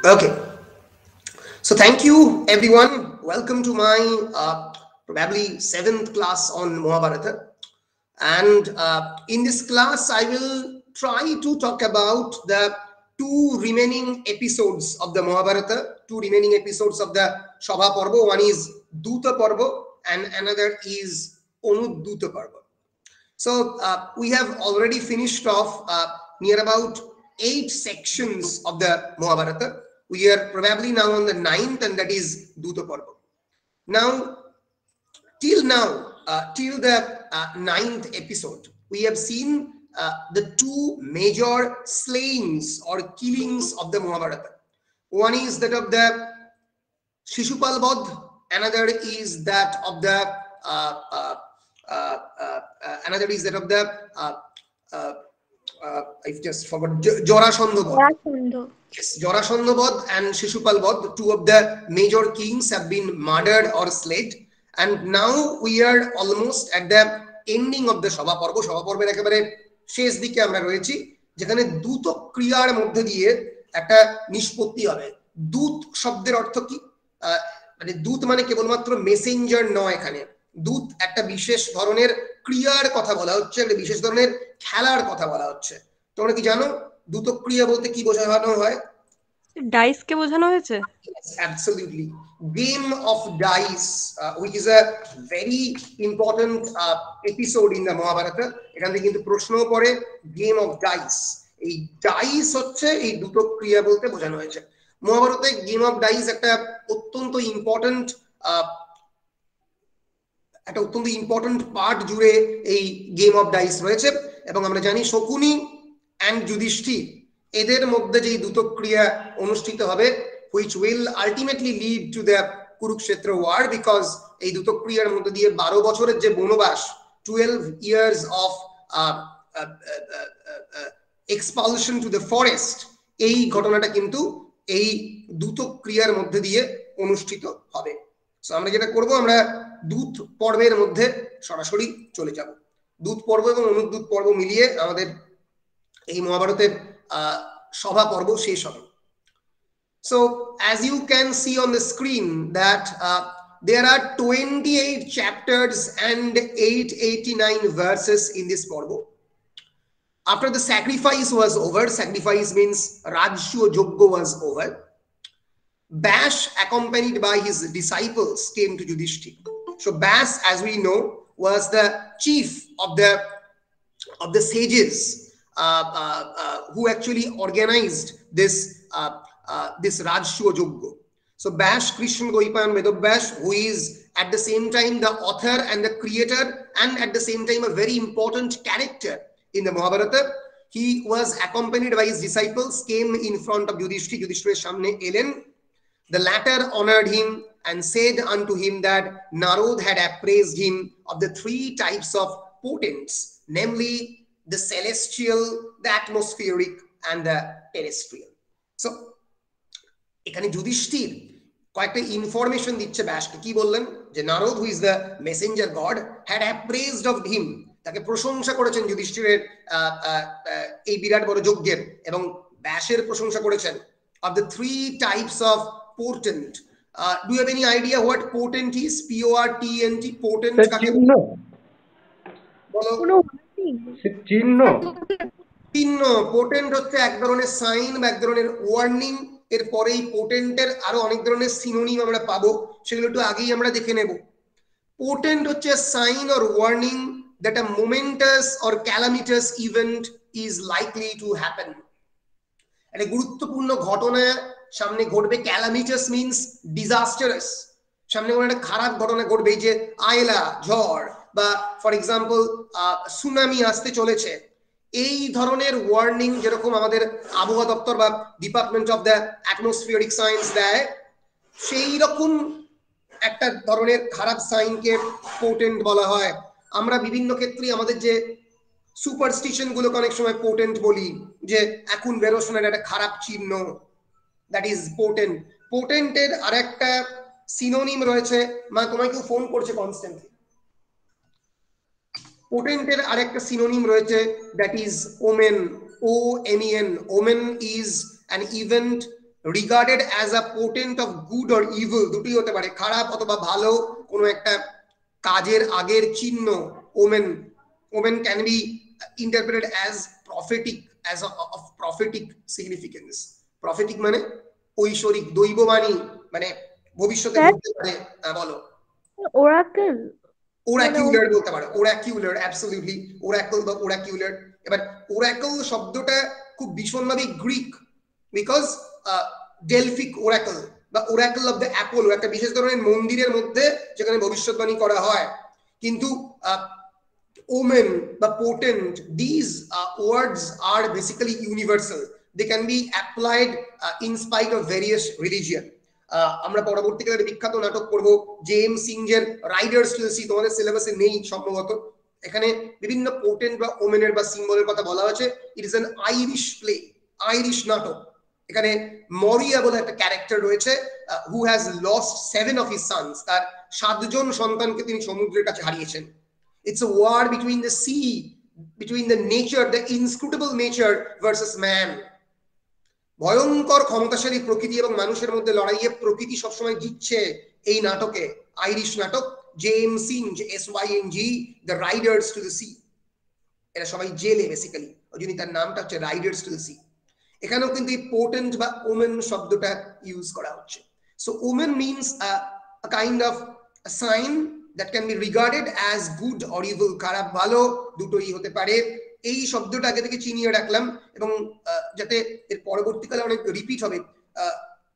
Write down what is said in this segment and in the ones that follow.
Okay, so thank you everyone. Welcome to my probably seventh class on Mahabharata. And in this class, I will try to talk about the two remaining episodes of the Mahabharata, two remaining episodes of the Shabha Parva. One is Duta Parva and another is Onudduta Parva. So we have already finished off near about 8 sections of the Mahabharata. We are probably now on the 9th, and that is Duta Parva. Now, till the 9th episode, we have seen the two major slayings or killings of the Mahabharata. One is that of the Shishupal Bodh, another is that of the I've just forgot Jarasandha Bodh. Yes, Jarasandha Bodh and Shishupal Bodh, two of the major kings have been murdered or slayed, and now we are almost at the ending of the Sabha Parva. Sabha Parva একেবারে শেষ দিকে আমরা রয়েছি, যেখানে দূত ক্রিয়ার মধ্যে দিয়ে একটা নিষ্পত্তি হবে। দূত শব্দের অর্থ কি? মানে দূত মানে কেবলমাত্র মেসেঞ্জার নয়, এখানে দূত একটা বিশেষ ধরনের ক্রিয়ার কথা বলা হচ্ছে, একটা বিশেষ ধরনের খেলার কথা বলা হচ্ছে। তোমরা কি জানো দূত ক্রিয়া বলতে কি বোঝানো হয়? ডাইস কে বোঝানো হয়েছে? Yes, absolutely. Game of dice, which is a very important episode in the Mahabharata. এখান থেকে কিন্তু প্রশ্নও পড়ে, গেম অফ ডাইস। এই ডাইস হচ্ছে এই দুটো ক্রিয়া বলতে বোঝানো হয়েছে। মহাভারতে গেম অফ ডাইস একটা অত্যন্ত ইম্পর্টেন্ট পার্ট জুড়ে এই গেম অফ ডাইস রয়েছে, এবং আমরা জানি শকুনি অ্যান্ড যুধিষ্ঠির এদের মধ্যে যে দুটো ক্রিয়া অনুষ্ঠিত হবে, which will ultimately lead to the Kurukshetra war, because এই দুটো ক্রিয়ার মধ্যে দিয়ে 12 বছরের যে বনবাস, 12 years of expulsion to the forest, এই ঘটনাটা কিন্তু এই দুটো ক্রিয়ার মধ্যে দিয়ে অনুষ্ঠিত হবে। সো আমরা যেটা করব, আমরা দূত পর্বের মধ্যে সরাসরি চলে যাব। দূত পর্ব এবং অনুদূত পর্ব মিলিয়ে আমাদের এই মহাভারতের সভা পর্ব শেষ হবে। So as you can see on the screen that there are 28 chapters and 889 verses in this parva. After the sacrifice was over, sacrifice means Rajshuya Yogya was over, Bash accompanied by his disciples came to Yudhishthira. So Bash, as we know, was the chief of the sages who actually organized this Rajshuya Yogya. So Bash, Krishna Goipan Vedabhash, who is at the same time the author and the creator, and at the same time a very important character in the Mahabharata, he was accompanied by his disciples, came in front of Yudhishthira. Yudhishthira Shamne Elen. The latter honored him and said unto him that Narad had appraised him of the 3 types of potents, namely the celestial, the atmospheric, and the terrestrial. So এখানে যুধিষ্ঠির কয়েকটা information দিচ্ছে ব্যাসকে। কি বললেন? যে Narada, who is the messenger god, had appraised of him, তাকে প্রশংসা করেছেন যুধিষ্ঠিরের এই বিরাট বড় যজ্ঞের, এবং ব্যাসের প্রশংসা করেছেন of the 3 types of portent. Do you have any idea what portent is? P-O-R-T-E-N-T, portent কাকে বলে? বলো। চিহ্ন। চিহ্ন। পোর্টেন্ট হচ্ছে এক ধরনের সাইন বা এক ধরনের ওয়ার্নিং। এরপরে এই পোর্টেন্টের আরো অনেক ধরনের সিনোনিম আমরা পাবো, সেগুলো একটু আগেই আমরা দেখে নেব। পোর্টেন্ট হচ্ছে sign or warning that a momentous or calamitous event is likely to happen. একটা গুরুত্বপূর্ণ ঘটনা সামনে ঘটবে। ক্যালামিটাস মিন্স ডিজাস্টারাস, সামনে কোনো একটা খারাপ ঘটনা ঘটবে, যে আয়লা, ঝড়, বা ফর এক্সাম্পল সুনামি আসতে চলেছে, এই ধরনের ওয়ার্নিং যেরকম আমাদের আবহাওয়া দপ্তর বা department of the atmospheric science দেয়, সেই রকম একটা ধরনের খারাপ সাইনকে পোর্টেন্ট বলা হয়। আমরা বিভিন্ন ক্ষেত্রে আমাদের যে সুপারস্টিশন গুলোকে অনেক সময় পোর্টেন্ট বলি, যে এখন বেরোস না, একটা খারাপ চিহ্ন, দ্যাট ইজ পোর্টেন্ট। পোর্টেন্টের আরেকটা সিনোনিম রয়েছে। মা, তোমায় কেউ ফোন করছে কনস্ট্যান্টলি। পোর্টেন্টের আরেকটা সিনোনিম রয়েছে, that is women, O-M-E-N. Omen is an event regarded as a potent of good or evil, দুটি হতে পারে, খারাপ অথবা ভালো কোনো একটা কাজের আগের চিহ্ন। Women, women can be interpreted as prophetic, as of prophetic significance. Prophetic মানে ঐশ্বরিক, দৈববাণী, মানে ভবিষ্যতে ঘটতে পারে। বলো। ওরাকেল, ওরাকিউলার বলতে পারো, ওরাকিউলার, অ্যাবসলিউটলি, ওরাকল বা ওরাকিউলার। এবার ওরাকল শব্দটা খুব ভীষণভাবে গ্রিক, বিকজ ডেলফিক ওরাকল বা ওরাকল অফ দ্য অ্যাপোলো একটা বিশেষ ধরনের মন্দিরের মধ্যে যেখানে ভবিষ্যৎবাণী করা হয়। কিন্তু ওমেন বা potent, this words are basically universal, they can be applied in spite of various religion. আমরা পরবর্তীকালে বিখ্যাত নাটক করব জেমস সিংজের রাইডার্স টু দ্য সি, তোমাদের সিলেবাসে নেই সম্ভবত। এখানে বিভিন্ন পোটেন্ট বা ওমেনের বা সিম্বলের কথা বলা হয়েছে। It is an Irish play, Irish নাটক। এখানে মরিয়া বলে একটা ক্যারেক্টার রয়েছে, who has lost 7 of his sons, তার 7 জন সন্তানকে তিনি সমুদ্রের কাছে হারিয়েছেন। It's a war between the sea, between the nature, the inscrutable nature versus man. ভয়ঙ্কর ক্ষমতাশালী প্রকৃতি এবং মানুষের মধ্যে লড়াইয়ে প্রকৃতি সবসময় জিতছে এই নাটকে, আইরিশ নাটক James সিঞ্জ, SYNG, the Riders to the C. এরা সবাই জেলে বেসিক্যালি, ওই জন্য তার নামটা হচ্ছে রাইডার্স টু দ্য সি। এখানেও কিন্তু এই পোটেন্ট বা ওমেন শব্দটা ইউজ করা হচ্ছে। So women means a kind of a sign that can be regarded as good or evil, খারাপ ভালো দুটোই হতে পারে। এই শব্দটা আগে থেকে চিনিয়ে রাখলাম, এবং যাতে এর পরবর্তীকালে অনেক রিপিট হবে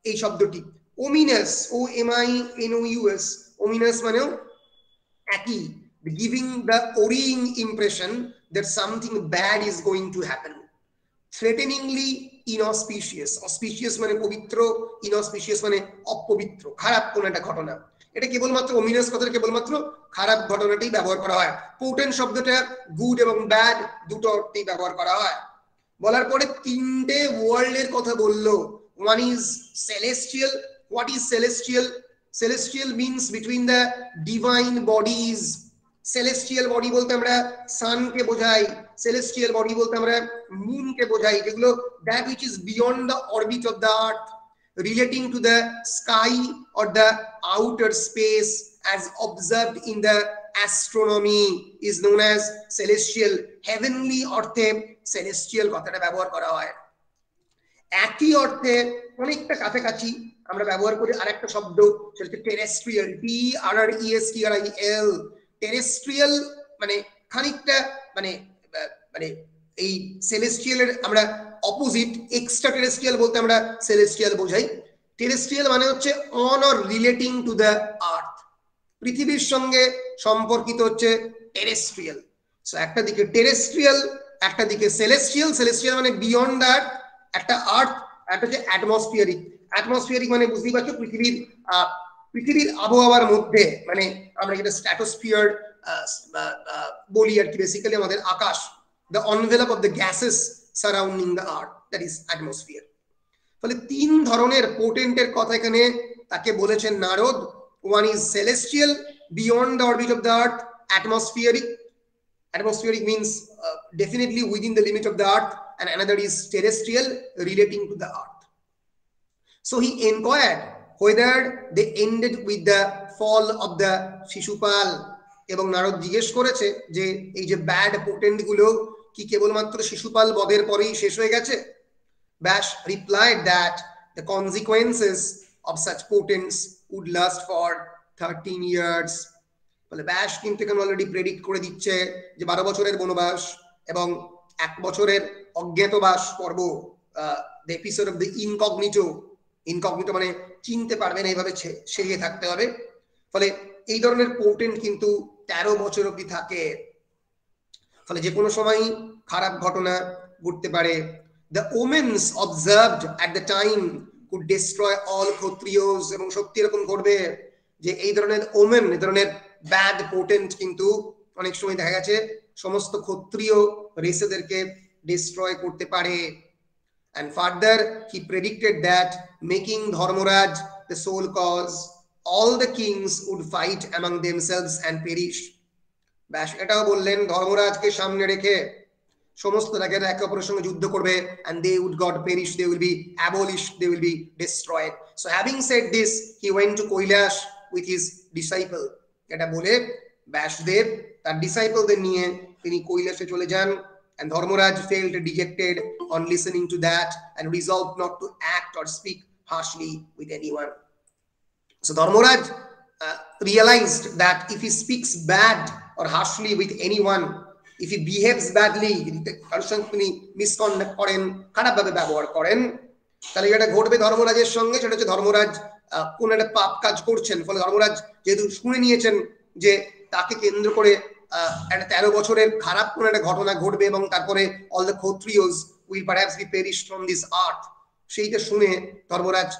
এই শব্দটি। ওমিনাস, OMINOUS, ওমিনাস মানেও একই, giving the worrying impression that something bad is going to happen. Threateningly inauspicious, auspicious মানে পবিত্র, inauspicious মানে অপবিত্র, খারাপ কোন একটা ঘটনা। এটা কেবলমাত্র ওমিনাস কথাটা কেবলমাত্র খারাপ ঘটনাটাই ব্যবহার করা হয়। পোটেন্ট শব্দটা গুড এবং ব্যাড দুটো অর্থেই ব্যবহার করা হয়। বলার পরে তিনটে ওয়ার্ল্ডের কথা বললো। One is celestial. What is celestial? Celestial means between the divine bodies. Celestial body বলতে আমরা সানকে বোঝাই, সেলেস্টিয়াল বডি বলতে আমরা মুনকে বোঝাই, যেগুলো that which is beyond the orbit of the earth, relating to the sky or the outer space as observed in the astronomy is known as celestial. Heavenly অর্থে celestial কথাটা ব্যবহার করা হয়। একই অর্থে অনেকটা কাছাকাছি আমরা ব্যবহার করি আরেকটা শব্দ, সেটা হচ্ছে টেরেস্ট্রিয়াল, TRRESTRIAL। টেরেস্ট্রিয়াল মানে খানিকটা মানে মানে এই সেলেস্টিয়ালের আমরা অপোজিট এক্সট্রা টেরেস্ট্রিয়াল বলতে আমরা সেলেস্টিয়াল বোঝাই। টেরেস্ট্রিয়াল মানে হচ্ছে on or relating to the earth, পৃথিবীর সঙ্গে সম্পর্কিত হচ্ছে টেরেস্ট্রিয়াল। সো একটা দিকে টেরেস্ট্রিয়াল, একটা দিকে সেলেস্টিয়াল। সেলেস্টিয়াল মানে বিয়ন্ড দ্য আর্থ, একটা আর্থ, একটা হচ্ছে অ্যাটমসফিয়ারিক। অ্যাটমসফিয়ারিক মানে বুঝতেই পারছো পৃথিবীর আবহাওয়ার মধ্যে, মানে আমরা যেটা স্ট্র্যাটোস্ফিয়ার বলি আর কি, বেসিক্যালি আমাদের আকাশ, the envelope of the gases surrounding the earth, that is atmosphere. ফলে তিন ধরনের পোটেন্টের কথা এখানে তাকে বলেছেন Narad. One is celestial, beyond the orbit of the earth, atmospheric. Atmospheric means definitely within the limit of the earth, and another is terrestrial, relating to the earth. So he inquired whether they ended with the fall of the Shishupal, এবং নারদ জিজ্ঞেস করেছে যে এই যে bad potent গুলো কি কেবলমাত্র শিশুপাল বধের পরেই শেষ হয়ে গেছে? ব্যাস replied that the consequences of such potents would last for 13 years. বলে ব্যাস কিন্তু এখানে অলরেডি প্রেডিক্ট করে দিচ্ছে যে 12 বছরের বনবাস এবং 1 বছরের অজ্ঞাতবাস পর্ব, the episode of the incognito, incognito মানে চিনতে পারবে না, এইভাবে সেরিয়ে থাকতে হবে। ফলে এই ধরনের পোটেন্ট কিন্তু 13 বছর অবধি থাকে। ফলে যে কোনো সময় খারাপ ঘটনা ঘটতে পারে। The omens observed at the time could destroy all ক্ষত্রিয়স, এবং সত্যি এরকম ঘটবে যে এই ধরনের ওমেন, এই ধরনের ব্যাড পোটেন্ট কিন্তু অনেক সময় দেখা গেছে সমস্ত ক্ষত্রিয় রেসেদেরকে ডিস্ট্রয় করতে পারে। And further he predicted that making Dharmaraj the sole cause, all the kings would fight among themselves and perish. ব্যাস এটাও বললেন ধর্মরাজকে সামনে রেখে সমস্ত রাজারা একে অপরের সঙ্গে যুদ্ধ করবে, and they would got perish, they will be abolished, they will be destroyed. So having said this, he went to Kailash with his disciple. এটা বলে ব্যাসদেব তার ডিসাইপলদের নিয়ে তিনি কৈলাসে চলে যান, and Dharmaraj felt dejected on listening to that and resolved not to act or speak harshly with anyone. So Dharmaraj realized that if he speaks bad or harshly with anyone, if he behaves badly, কারোর সঙ্গে তিনি misconduct করেন, খারাপভাবে ব্যবহার করেন, তাহলে যেটা ঘটবে ধর্মরাজের সঙ্গে সেটা হচ্ছে ধর্মরাজ কোন একটা পাপ কাজ করছেন। ফলে ধর্মরাজ যেহেতু শুনে নিয়েছেন যে তাকে কেন্দ্র করে একটা 13 বছরের খারাপ কোন একটা ঘটনা ঘটবে এবং তারপরে all the Kshatriyas will perhaps be perished from this earth, সেইটা শুনে ধর্মরাজ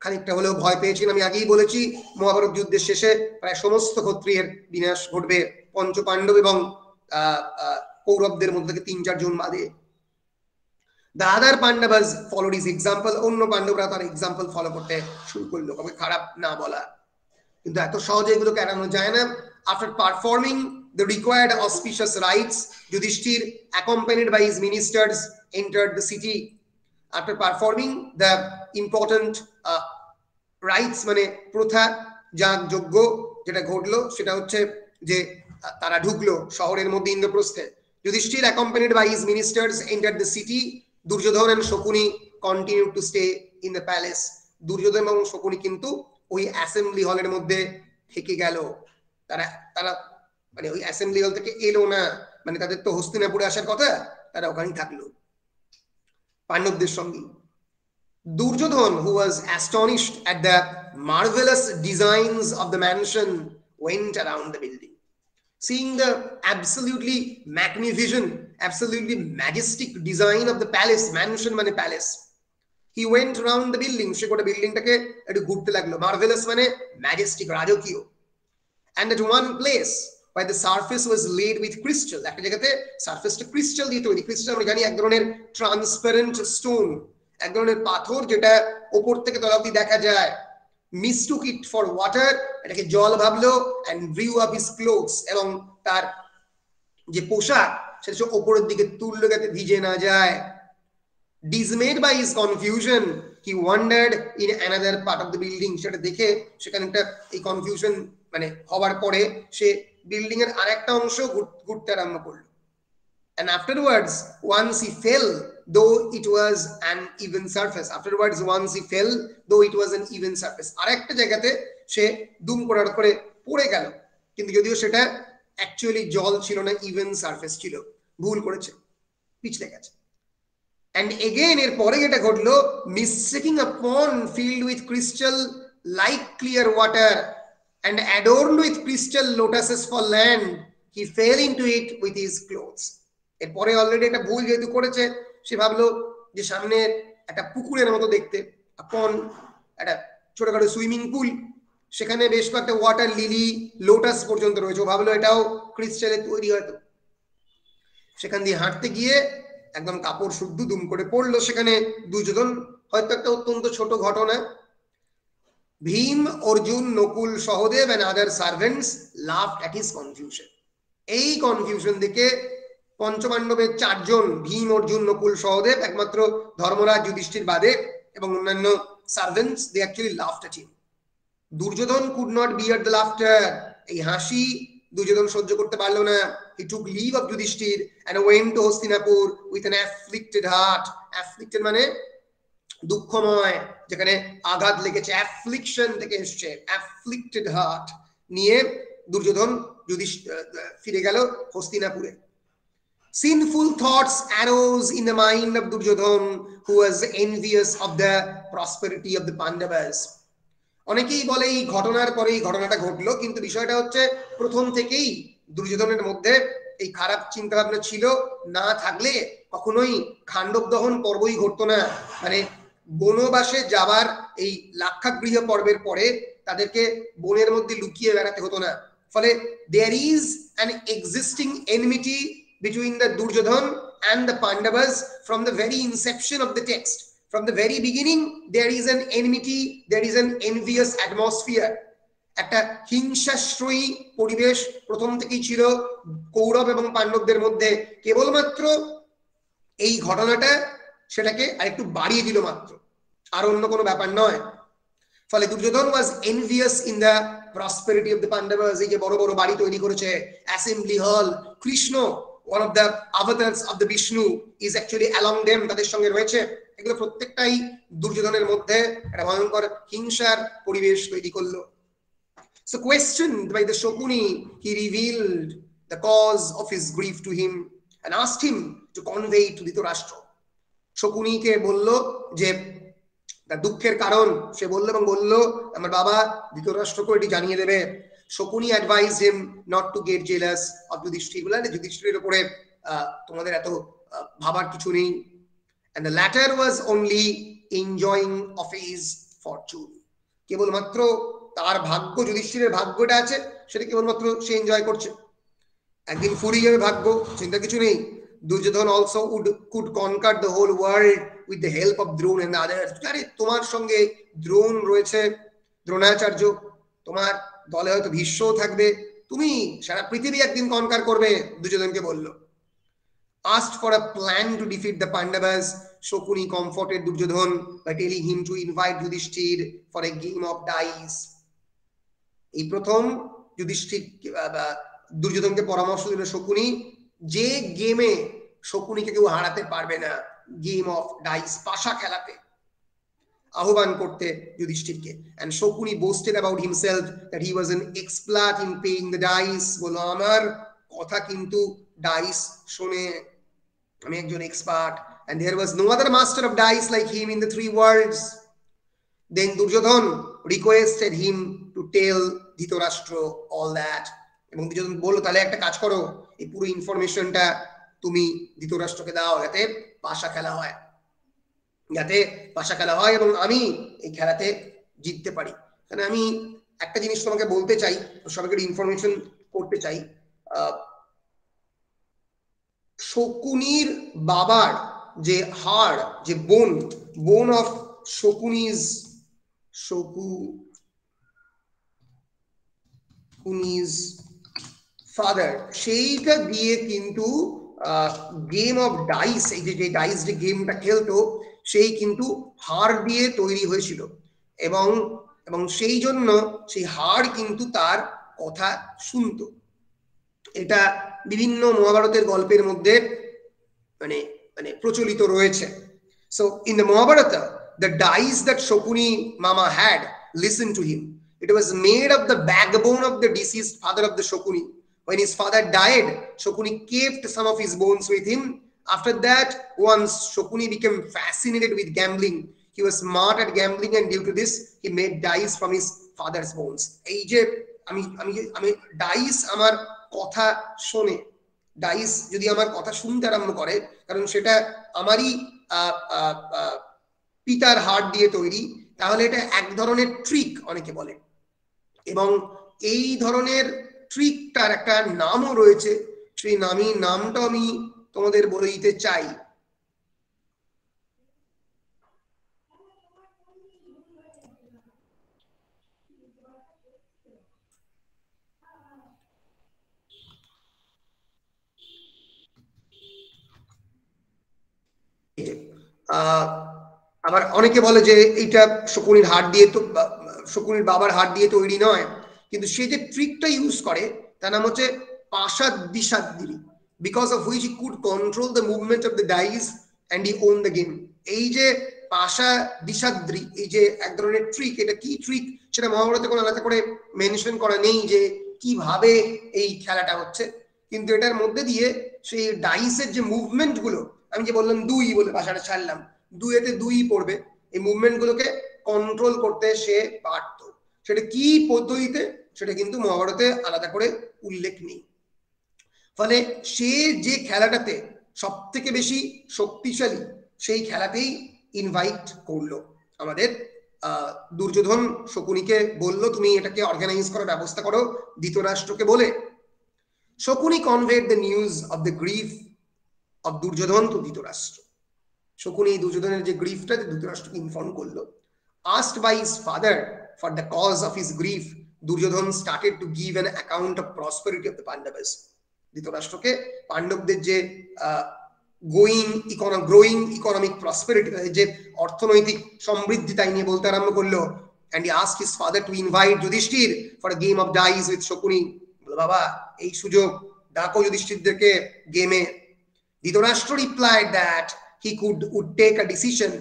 খানিকটা হলেও ভয় পেয়েছিলেন। আমি আগেই বলেছি মহাভারত যুদ্ধের শেষে প্রায় সমস্ত ক্ষত্রিয়ের বিনাশ ঘটবে, পঞ্চপাণ্ডব এবং কৌরবদের মধ্যে থেকে 3-4 জন বাদে। The other Pandavas followed his example, অন্য পাণ্ডবরা তার এক্সাম্পল ফলো করতে শুরু করলো, কাউকে খারাপ না বলা। কিন্তু এত সহজে এগুলোকে এড়ানো যায় না। After performing the required auspicious rites, Yudhishthir, accompanied by his ministers, entered the city. After performing the important rites, মানে প্রথা যাগ যজ্ঞ যেটা ঘটলো সেটা হচ্ছে যে তারা ঢুকলো শহরের মধ্যে ইন্দ্রপ্রস্থে। Yudhishthir, accompanied by his ministers, entered the city. Duryodhana and Shakuni continued to stay in the palace. Duryodhan এবং শকুনি কিন্তু ওই অ্যাসেম্বলি হলের মধ্যে থেকে গেল। তারা মানে ওই অ্যাসেম্বলি হল থেকে এলো না, মানে তাদের তো হস্তিনাপুরে আসার কথা, তারা ওখানেই থাকলো পাণ্ডবদের সঙ্গে। Duryodhan, who was astonished at the marvelous designs of the mansion, went around the building. Seeing the absolutely magnificent, absolutely majestic design of the palace, mansion মানে palace, he went around the building. সে গোটা বিল্ডিংটাকে একটু ঘুরতে লাগলো। Marvellous মানে Majestic, রাজকীয়। And at one place where the surface was laid with crystal, একটা জায়গাতে সারফেসটা crystal দিয়ে তৈরি। ক্রিস্টাল আমরা জানি এক ধরনের ট্রান্সপারেন্ট স্টোন, এক ধরনের পাথর যেটা ওপর থেকে তলা অবধি দেখা যায়। mistook it for water, এটাকে জল ভাবলো, and drew up his clothes, এবং তার যে পোশাক সেটা ওপরের দিকে তুললো যাতে ভিজে না যায়। Dismayed by his confusion, he wandered in another part of the building. সেটা দেখে সেখানে একটা এই কনফিউশন মানে হওয়ার পরে সে বিল্ডিং এর আরেকটা অংশ ঘুরতে আরম্ভ করলো। And afterwards, once he fell, though it was an even surface. Afterwards, once he fell, though it was an even surface. আরেকটা জায়গাতে সে দুম করার পরে পড়ে গেল, কিন্তু যদিও সেটা অ্যাকচুয়ালি জল ছিল না, ইভেন সারফেস ছিল, ভুল করেছে, পিছলে গেছে। And again এর পরে যেটা ঘটলো, mistaking a pond filled with crystal like clear water and adorned with crystal lotuses for land, he fell into it with his clothes. এরপরে অলরেডি একটা ভুল যেহেতু করেছে, সে ভাবলো যে সামনে একটা পুকুরের মতো দেখতে, একটা ছোটখাটো সুইমিং পুল, সেখানে বেশ কয়েকটা ওয়াটার লিলি, লোটাস পর্যন্ত রয়েছে, ও ভাবলো এটাও ক্রিস্টালের তৈরি হয়তো। সেখান দিয়ে হাঁটতে গিয়ে একদম কাপড় শুদ্ধ দুম করে পড়লো সেখানে। দুর্যোধন, হয়তো একটা অত্যন্ত ছোট ঘটনা। Bhim, Arjun, Nakul, Sahadev and other servants laughed at his confusion. এই কনফিউশন দেখে পঞ্চপাণ্ডবের 4 জন, ভীম, অর্জুন, নকুল, সহদেব, একমাত্র ধর্মরাজ যুধিষ্ঠির বাদে এবং অন্যান্য servants, they actually laughed at him. Duryodhan could not bear the laughter. এই হাসি দুর্যোধন সহ্য করতে পারলো না। He took leave of Yudhishthir and went to Hastinapur with an afflicted heart. Afflicted মানে দুঃখময়, যেখানে আঘাত লেগেছে, affliction থেকে এসেছে, afflicted heart নিয়ে দুর্যোধন ফিরে গেল হস্তিনাপুরে। Sinful thoughts arose in the mind of Duryodhan, who was envious of the prosperity of the Pandavas. অনেকেই বলে এই ঘটনার পরে এই ঘটনাটা ঘটলো, কিন্তু বিষয়টা হচ্ছে প্রথম থেকেই দুর্যোধনের মধ্যে এই খারাপ চিন্তা ভাবনা ছিল। না থাকলে কখনোই খাণ্ডব দহন পর্বই ঘটতো না। মানে বনবাসে যাবার এই লাক্ষাগৃহ পর্বের পরে তাদেরকে বনের মধ্যে লুকিয়ে বেড়াতে হতো না। ফলে there is an existing enmity between the Duryodhan and the Pandavas from the very inception of the text. From the very beginning, there is an enmity, there is an envious atmosphere. একটা হিংসাশ্রয়ী পরিবেশ প্রথম থেকেই ছিল কৌরব এবং পাণ্ডবদের মধ্যে। কেবলমাত্র এই ঘটনাটা সেটাকে আরেকটু বাড়িয়ে দিল মাত্র, আর অন্য কোনো ব্যাপার নয়। ফলে Duryodhana was envious in the prosperity of the Pandavas. এই যে বড় বড় বাড়ি তৈরি করেছে, অ্যাসেম্বলি হল, Krishna one of the avatars of the Vishnu is actually along them, তাদের সঙ্গে রয়েছে, এগুলো প্রত্যেকটাই দুর্যোধনের মধ্যে একটা ভয়ঙ্কর হিংসার পরিবেশ তৈরি করলো। So questioned by the Shokuni, he revealed the cause of his grief to him and asked him to convey to Dhritarashtra. শকুনিকে বলল যে তার দুঃখের কারণ সে বলল, এবং বলল আমার বাবা ধৃতরাষ্ট্রকে এটি জানিয়ে দেবে। Shakuni advised him not to get jealous of Yudhishthir, বললেন যুধিষ্ঠিরের উপরে তোমাদের এত ভাবার কিছু নেই। and the latter was only enjoying of his fortune, কেবলমাত্র তার ভাগ্য, যুধিষ্ঠিরের ভাগ্যটা আছে সেটা কেবলমাত্র সে এনজয় করছে, একদিন ফুরিয়ে যাবে ভাগ্য, চিন্তা কিছু নেই। Duryodhan also could conquer the whole world with the help of Drona and others. আরে তোমার সঙ্গে দ্রোণ রয়েছে, দ্রোণাচার্য, তোমার দলে হয়তো ভীষ্মও থাকবে, তুমি সারা পৃথিবী একদিন কনকার করবে, দুর্যোধনকে বলল। asked for a plan to defeat the Pandavas, Shokuni comforted Duryodhan by telling him to invite Yudhishthir for a game of dice. এই প্রথম যুধিষ্ঠির দুর্যোধনকে পরামর্শ দিল শকুনি, যে গেমে শকুনিকে কেউ হারাতে পারবে না, গেম অফ ডাইস, পাশা খেলাতে আহ্বান করতে যুধিষ্ঠিরকে। and Shokuni boasted about himself that he was an expert in playing the dice, বলল আমার কথা কিন্তু ডাইস শোনে, আমি একজন expert, and there was no other master of dice like him in the three worlds. Then Duryodhan requested him to tell Dhritarashtra all that, এবং দুর্যোধন বলল তাহলে একটা কাজ করো, এই পুরো ইনফরমেশনটা তুমি ধৃতরাষ্ট্রকে দাও, যাতে পাশা খেলা হয়, যাতে পাশা খেলা হয় এবং আমি এই খেলাতে জিততে পারি। কারণ আমি একটা জিনিস তোমাকে বলতে চাই, সবাইকে ইনফরমেশন করতে চাই, শকুনির বাবার যে হাড়, যে বোন অফ শকুনিজ ফাদার, সেইটা দিয়ে কিন্তু গেম অফ ডাইস, এই যে ডাইস যে গেমটা খেলতো সেই কিন্তু হাড় দিয়ে তৈরি হয়েছিল, এবং সেই জন্য সেই হাড় কিন্তু তার কথা শুনতো। এটা বিভিন্ন মহাভারতের গল্পের মধ্যে মানে মানে প্রচলিত রয়েছে। So in the Mahabharata the dice that Shokuni Mama had, listened to him. It was made of the backbone of the deceased father of the Shokuni. When his father died, Shokuni kept some of his bones with him. After that, once Shokuni became fascinated with gambling. He was smart at gambling, and due to this, he made dice from his father's bones. এই যে আমি dice আমার কথা শোনে, dice যদি আমার কথা শুনতে আরম্ভ করে, কারণ সেটা আমারই পিতার হাড় দিয়ে তৈরি, তাহলে এটা এক ধরনের ট্রিক অনেকে বলে, এবং এই ধরনের ট্রিকটার একটা নামও রয়েছে, সেই নামটা আমি তোমাদের বলে দিতে চাই। আবার অনেকে বলে যে এটা শকুনির হাড় দিয়ে, তো শকুনির বাবার হাড় দিয়ে তৈরি নয়, কিন্তু সে যে ট্রিকটা ইউজ করে তার নাম হচ্ছে পাশা দিশাদ্রি, because of which he could control the movement of the dice and he won the game. এই যে পাশা দিশাদ্রি, এই যে এক ধরনের ট্রিক, এটা কি ট্রিক সেটা মহাভারতে কোনো আলাদা করে মেনশন করা নেই যে কিভাবে এই খেলাটা হচ্ছে, কিন্তু এটার মধ্যে দিয়ে সেই ডাইসের যে মুভমেন্ট গুলো, আমি যে বললাম দুই বলে ভাষাটা ছাড়লাম, দুইতে দুই পড়বে, এই মুভমেন্ট গুলোকে কন্ট্রোল করতে সে পারত। সেটা কি পদ্ধতিতে সেটা কিন্তু মহাভারতে আলাদা করে উল্লেখ নেই। ফলে সে যে খেলাটাতে সব থেকে বেশি শক্তিশালী, সেই খেলাতেই ইনভাইট করলো আমাদের দুর্যোধন। শকুনিকে বলল তুমি এটাকে অর্গানাইজ করার ব্যবস্থা করো ধৃতরাষ্ট্রকে বলে। Shakuni conveyed the news of the grief of Duryodhan to Dhritarashtra. Shakuni দুর্যোধনের যে গ্রিফটা ধৃতরাষ্ট্রকে ইনফর্ম করলো। asked by his father for the cause of his grief, Duryodhan started to give an account of prosperity of the Pandavas. ধৃতরাষ্ট্রকে পাণ্ডবদের যে গ্রোয়িং ইকোনমিক প্রসপেরিটি, যে অর্থনৈতিক সমৃদ্ধি তাই নিয়ে বলতে আরম্ভ করলো। and he asked his father to invite Yudhishthir for a game of dice with Shakuni. বলো বাবা এই সুযোগ, ডাকো যুধিষ্ঠিরদেরকে গেমে। Dhritarashtra replied that he would take a decision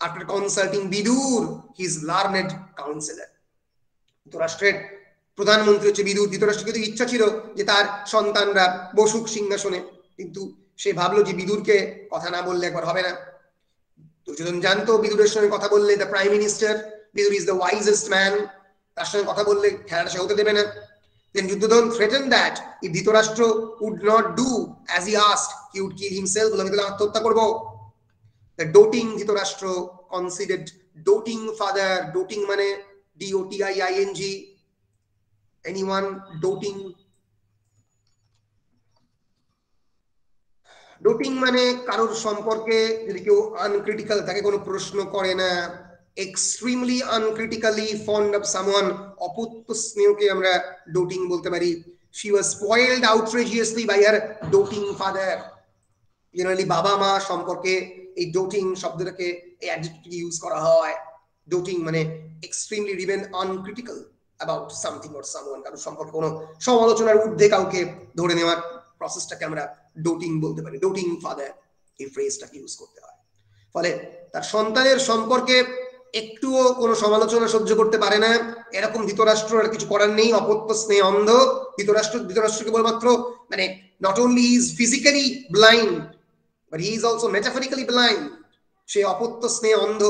after consulting Vidur, his learned counselor। ধৃতরাষ্ট্রের প্রধানমন্ত্রী হচ্ছে বিদুর। ধৃতরাষ্ট্রের কিন্তু ইচ্ছা ছিল যে তার সন্তানরা বসুক সিংহাসনে, কিন্তু সে ভাবলো যে বিদুরকে কথা না বললে একবার হবে না। দুর্যোধন জানতো বিদুরের সঙ্গে কথা বললে the prime minister, Vidur is the wisest man, তার সঙ্গে কথা বললে খেলাটা সে হতে দেবে না। Then Duryodhan threatened that if Dhritarashtra would not do as he asked, he would kill himself. বলে আমি তাহলে আত্মহত্যা করব। The doting Dhritarashtra considered doting father, doting মানে DOTIING, anyone doting? ডোটিং মানে কারোর সম্পর্কে যদি কেউ আনক্রিটিক্যাল থাকে, কোনো প্রশ্ন করে না, extremely uncritically fond of someone, অপুত্র স্নেহকে আমরা ডোটিং বলতে পারি। She was spoiled outrageously by her doting father. Generally বাবা মা সম্পর্কে এই ডোটিং শব্দটাকে এই অ্যাডজেক্টিভ ইউজ করা হয়। ডোটিং মানে extremely remain uncritical about something or someone, কারোর সম্পর্কে কোনো সমালোচনার ঊর্ধ্বে কাউকে ধরে নেওয়ার প্রসেসটাকে আমরা ডোটিং বলতে পারি। ডোটিং ফাদার এই ফ্রেজটাকে ইউজ করতে হয়। ফলে তার সন্তানের সম্পর্কে একটুও কোনো সমালোচনা সহ্য করতে পারে না, এরকম ধৃতরাষ্ট্র কিছু করার নেই, অপত্য স্নেহ অন্ধ। ধৃতরাষ্ট্র কেবলমাত্র মানে not only he is physically blind but he is also metaphorically blind. সে অপত্য স্নেহ অন্ধ।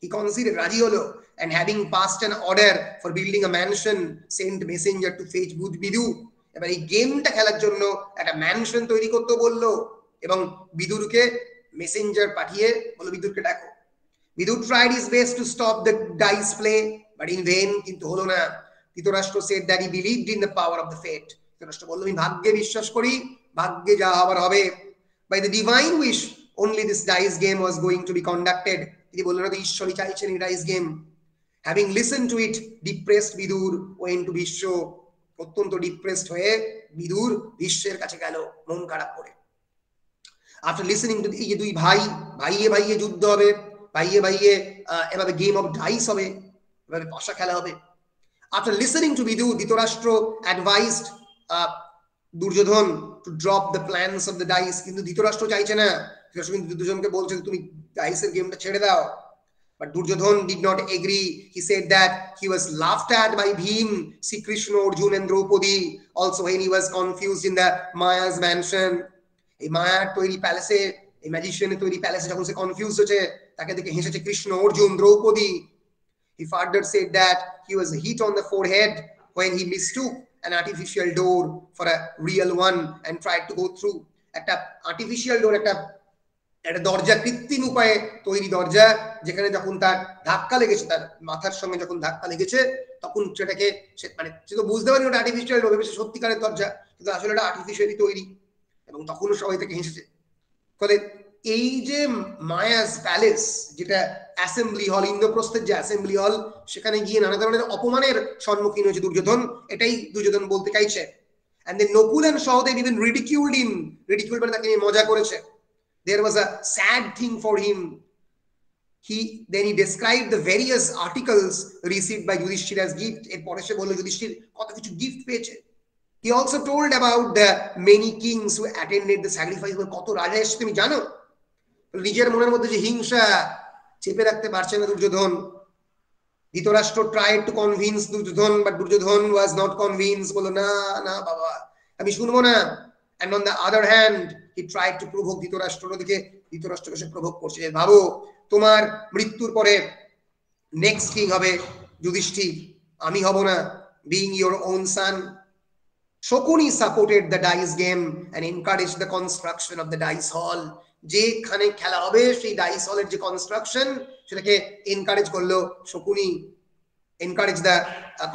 হি কনসিডার, রাজি হলো, and having passed an order for building a mansion sent messenger to fetch বিদু। এবার এই গেমটা খেলার জন্য একটা ম্যানশন তৈরি করতে বললো এবং বিদুরকে মেসেঞ্জার পাঠিয়ে বলল বিদুরকে ডাকো। Vidur tried his best to stop the dice play but in vain, কিন্তু হলো না। Dhritarashtra said that he believed in the power of the fate। Dhritarashtra বলল আমি ভাগ্যে বিশ্বাস করি, ভাগ্যে যা হবার হবে। by the divine wish only this dice game was going to be conducted। তিনি বললেন না তো ঈশ্বরই চাইছেন এই dice game. having listened to it depressed Vidur went to বিশ্ব। অত্যন্ত ডিপ্রেসড হয়ে বিদুর বিশ্বের কাছে গেল মন খারাপ করে। আফটার লিসেনিং টু, এই যে দুই ভাই, ভাইয়ে ভাইয়ে যুদ্ধ হবে, ভাইয়ে ভাইয়ে এভাবে গেম অফ ডাইস হবে, এভাবে পাশা খেলা হবে। After listening to Vidur, Dhritarashtra advised Duryodhan to drop the plans of the dice. কিন্তু ধৃতরাষ্ট্র চাইছে না। ধৃতরাষ্ট্র কিন্তু দুর্যোধনকে বলছে তুমি ডাইসের গেমটা ছেড়ে দাও। But Duryodhan did not agree. He said that he was laughed at by Bhim, Sri Krishna, Arjun and Draupadi. Also when he was confused in the Maya's mansion. এই মায়ার তৈরি প্যালেসে, এই ম্যাজিশিয়ানের তৈরি প্যালেসে যখন সে কনফিউজ হচ্ছে, তাকে দেখে হেসেছে Krishna, Arjuna, Draupadi. He further said that he was hit on the forehead when he mistook an artificial door for a real one and tried to go through। একটা আর্টিফিশিয়াল ডোর, একটা দরজা, কৃত্রিম উপায়ে তৈরি দরজা, যেখানে যখন তার ধাক্কা লেগেছে, তার মাথার সঙ্গে যখন ধাক্কা লেগেছে, তখন সেটাকে মানে সে তো বুঝতে পারেনি ওটা আর্টিফিশিয়াল ভেবেছে সত্যিকারের দরজা, কিন্তু আসলে এটা আর্টিফিশিয়ালি তৈরি, এবং তখনও সবাই থেকে হেসেছে। ফলে এই যে মায়াস প্যালেস, যেটা অ্যাসেম্বলি হল, ইন্দ্রপ্রস্থের যে অ্যাসেম্বলি হল, সেখানে গিয়ে নানা ধরনের অপমানের সম্মুখীন হয়েছে দুর্যোধন, এটাই দুর্যোধন বলতে চাইছে। and then Nokul and Sahadev even ridiculed him, ridiculed মানে তাকে নিয়ে মজা করেছে। There was a sad thing for him. Then he described the various articles received by Yudhishthir as gift. এরপরে সে বলল যুধিষ্ঠির কত কিছু গিফট পেয়েছে। He also told about the many kings who attended the sacrifice। কত রাজা এসেছে তুমি জানো? নিজের মনের মধ্যে যে হিংসা চেপে রাখতে পারছে না Duryodhan. Dhritarashtra tried to convince Duryodhan, but Duryodhan was not convinced। বলল না না বাবা, আমি শুনবো না। And on the other hand, he tried to provoke Dhritarashtra. ওদিকে ধৃতরাষ্ট্রকে সে প্রভোগ করছে, ভাবো তোমার মৃত্যুর পরে নেক্সট কিং হবে যুধিষ্ঠির, আমি হব না, being your own son। Shakuni supported the dice game and encouraged the construction of the dice hall। যেখানে খেলা হবে সেই ডাইস হলের যে কনস্ট্রাকশন, সেটাকে এনকারেজ করলো Shakuni. encourage the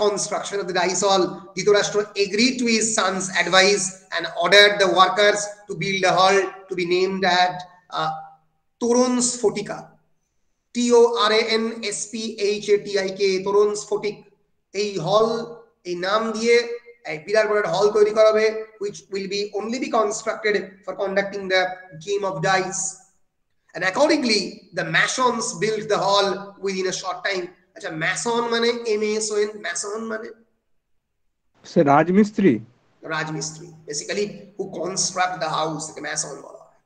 construction of the dice hall। Dhritarashtra agreed to his son's advice and ordered the workers to build a hall to be named at Torun Sphotika। TORANSPHATIK, তরুণ স্ফটিক। এই হল, এই নাম দিয়ে বিরাট বড় হল তৈরি করা হবে which will be only be constructed for conducting the game of dice, and accordingly the masons built the hall within a short time. আচ্ছা mason মানে MASON, mason মানে সে রাজমিস্ত্রি basically who construct the house, like a mason বলা হয়.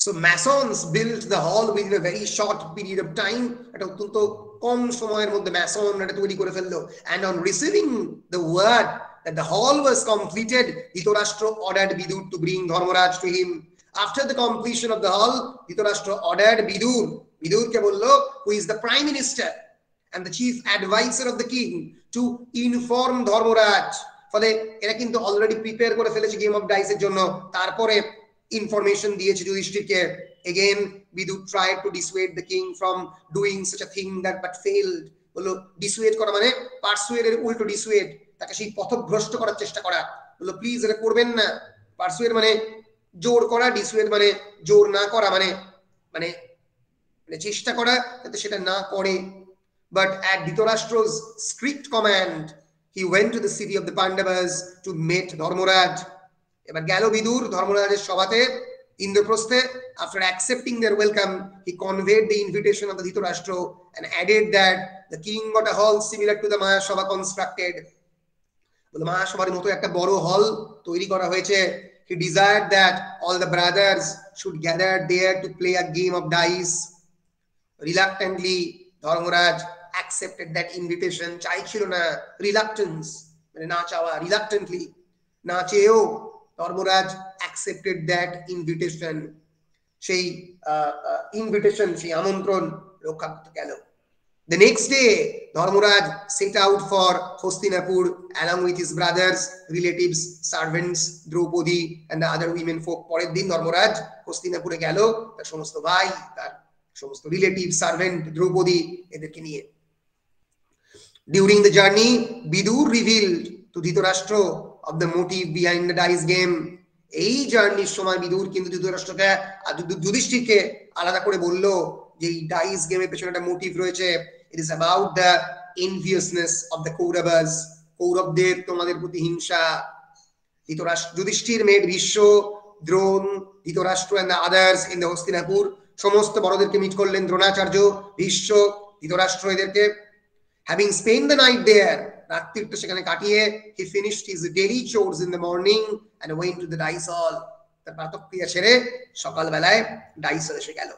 So masons built the hall within a very short period of time, এটা অত্যন্ত কম সময়ের মধ্যে mason এটা তৈরি করে ফেললো. And on receiving the word that the hall was completed, Dhritarashtra ordered Vidur to bring Dharmaraj to him. After the completion of the hall, Dhritarashtra ordered Vidur কে বললো, who is the prime minister and the chief advisor of the king, to inform Dharmaraj. ফলে এরা কিন্তু already prepare করে ফেলেছে game of dice এর জন্য, তারপরে information দিয়েছে যুধিষ্ঠিরকে. Again Vidur tried to dissuade the king from doing such a thing that but failed. বললো ডিসুয়েড করা মানে পারসুয়েড এর উল্টো ডিসুয়েড, তাকে সেই পথভ্রষ্ট করার চেষ্টা করা. বললো প্লিজ এটা করবেন না. পারসুয়েড মানে জোর করা, ডিসুয়েড মানে জোর না করা, মানে মানে চেষ্টা করা যাতে সেটা না করে. But at Dhritarashtra's strict command, he went to the city of the Pandavas to meet Dharmaraj. এবার গেল বিদুর ধর্মরাজের সভাতে ইন্দ্রপ্রস্থে. After accepting their welcome, he conveyed the invitation of the Dhritarashtra and added that the king got a hall similar to the Maya Sabha constructed. বলে Maya Sabhaর মতো একটা বড় হল তৈরি করা হয়েছে. He desired that all the brothers should gather there to play a game of dice. Reluctantly, Dharmaraj accepted that invitation. চাইছিল না, reluctance মানে না চাওয়া, reluctantly না চেয়েও Dharmaraj accepted that invitation. সেই invitation, সেই আমন্ত্রণ রক্ষা করতে গেল. The next day, Dharmaraj set out for Hastinapur along with his brothers, relatives, servants, Draupadi and the other women folk. পরের দিন Dharmaraj হস্তিনাপুরে গেল তার সমস্ত ভাই, তার সমস্ত রিলেটিভ, সার্ভেন্ট, দ্রৌপদী এদেরকে নিয়ে. During the journey, Vidur revealed to Dhritarashtra of the motive behind the dice game. এই জার্নির সময় বিদুর কিন্তু ধৃতরাষ্ট্রকে যুধিষ্ঠিরকে আলাদা করে বলল যে এই ডাইস গেমের পেছনে একটা মোটিভ রয়েছে. It is about the enviousness of the Kauravas. কৌরবদের তোমাদের প্রতি হিংসা. Yudhishthir made Bhishma, Drona, Dhritarashtra and the others in the Hastinapur. সমস্ত বড়দেরকে মিট করলেন, দ্রোণাচার্য, ভীষ্ম, ধৃতরাষ্ট্র এদেরকে. Having spent the night there, রাত্রিটা সেখানে কাটিয়ে, he finished his daily chores in the morning and went to the dice hall. তার প্রাতঃক্রিয়া সেরে সকালবেলায় ডাইস হলে এসে গেল.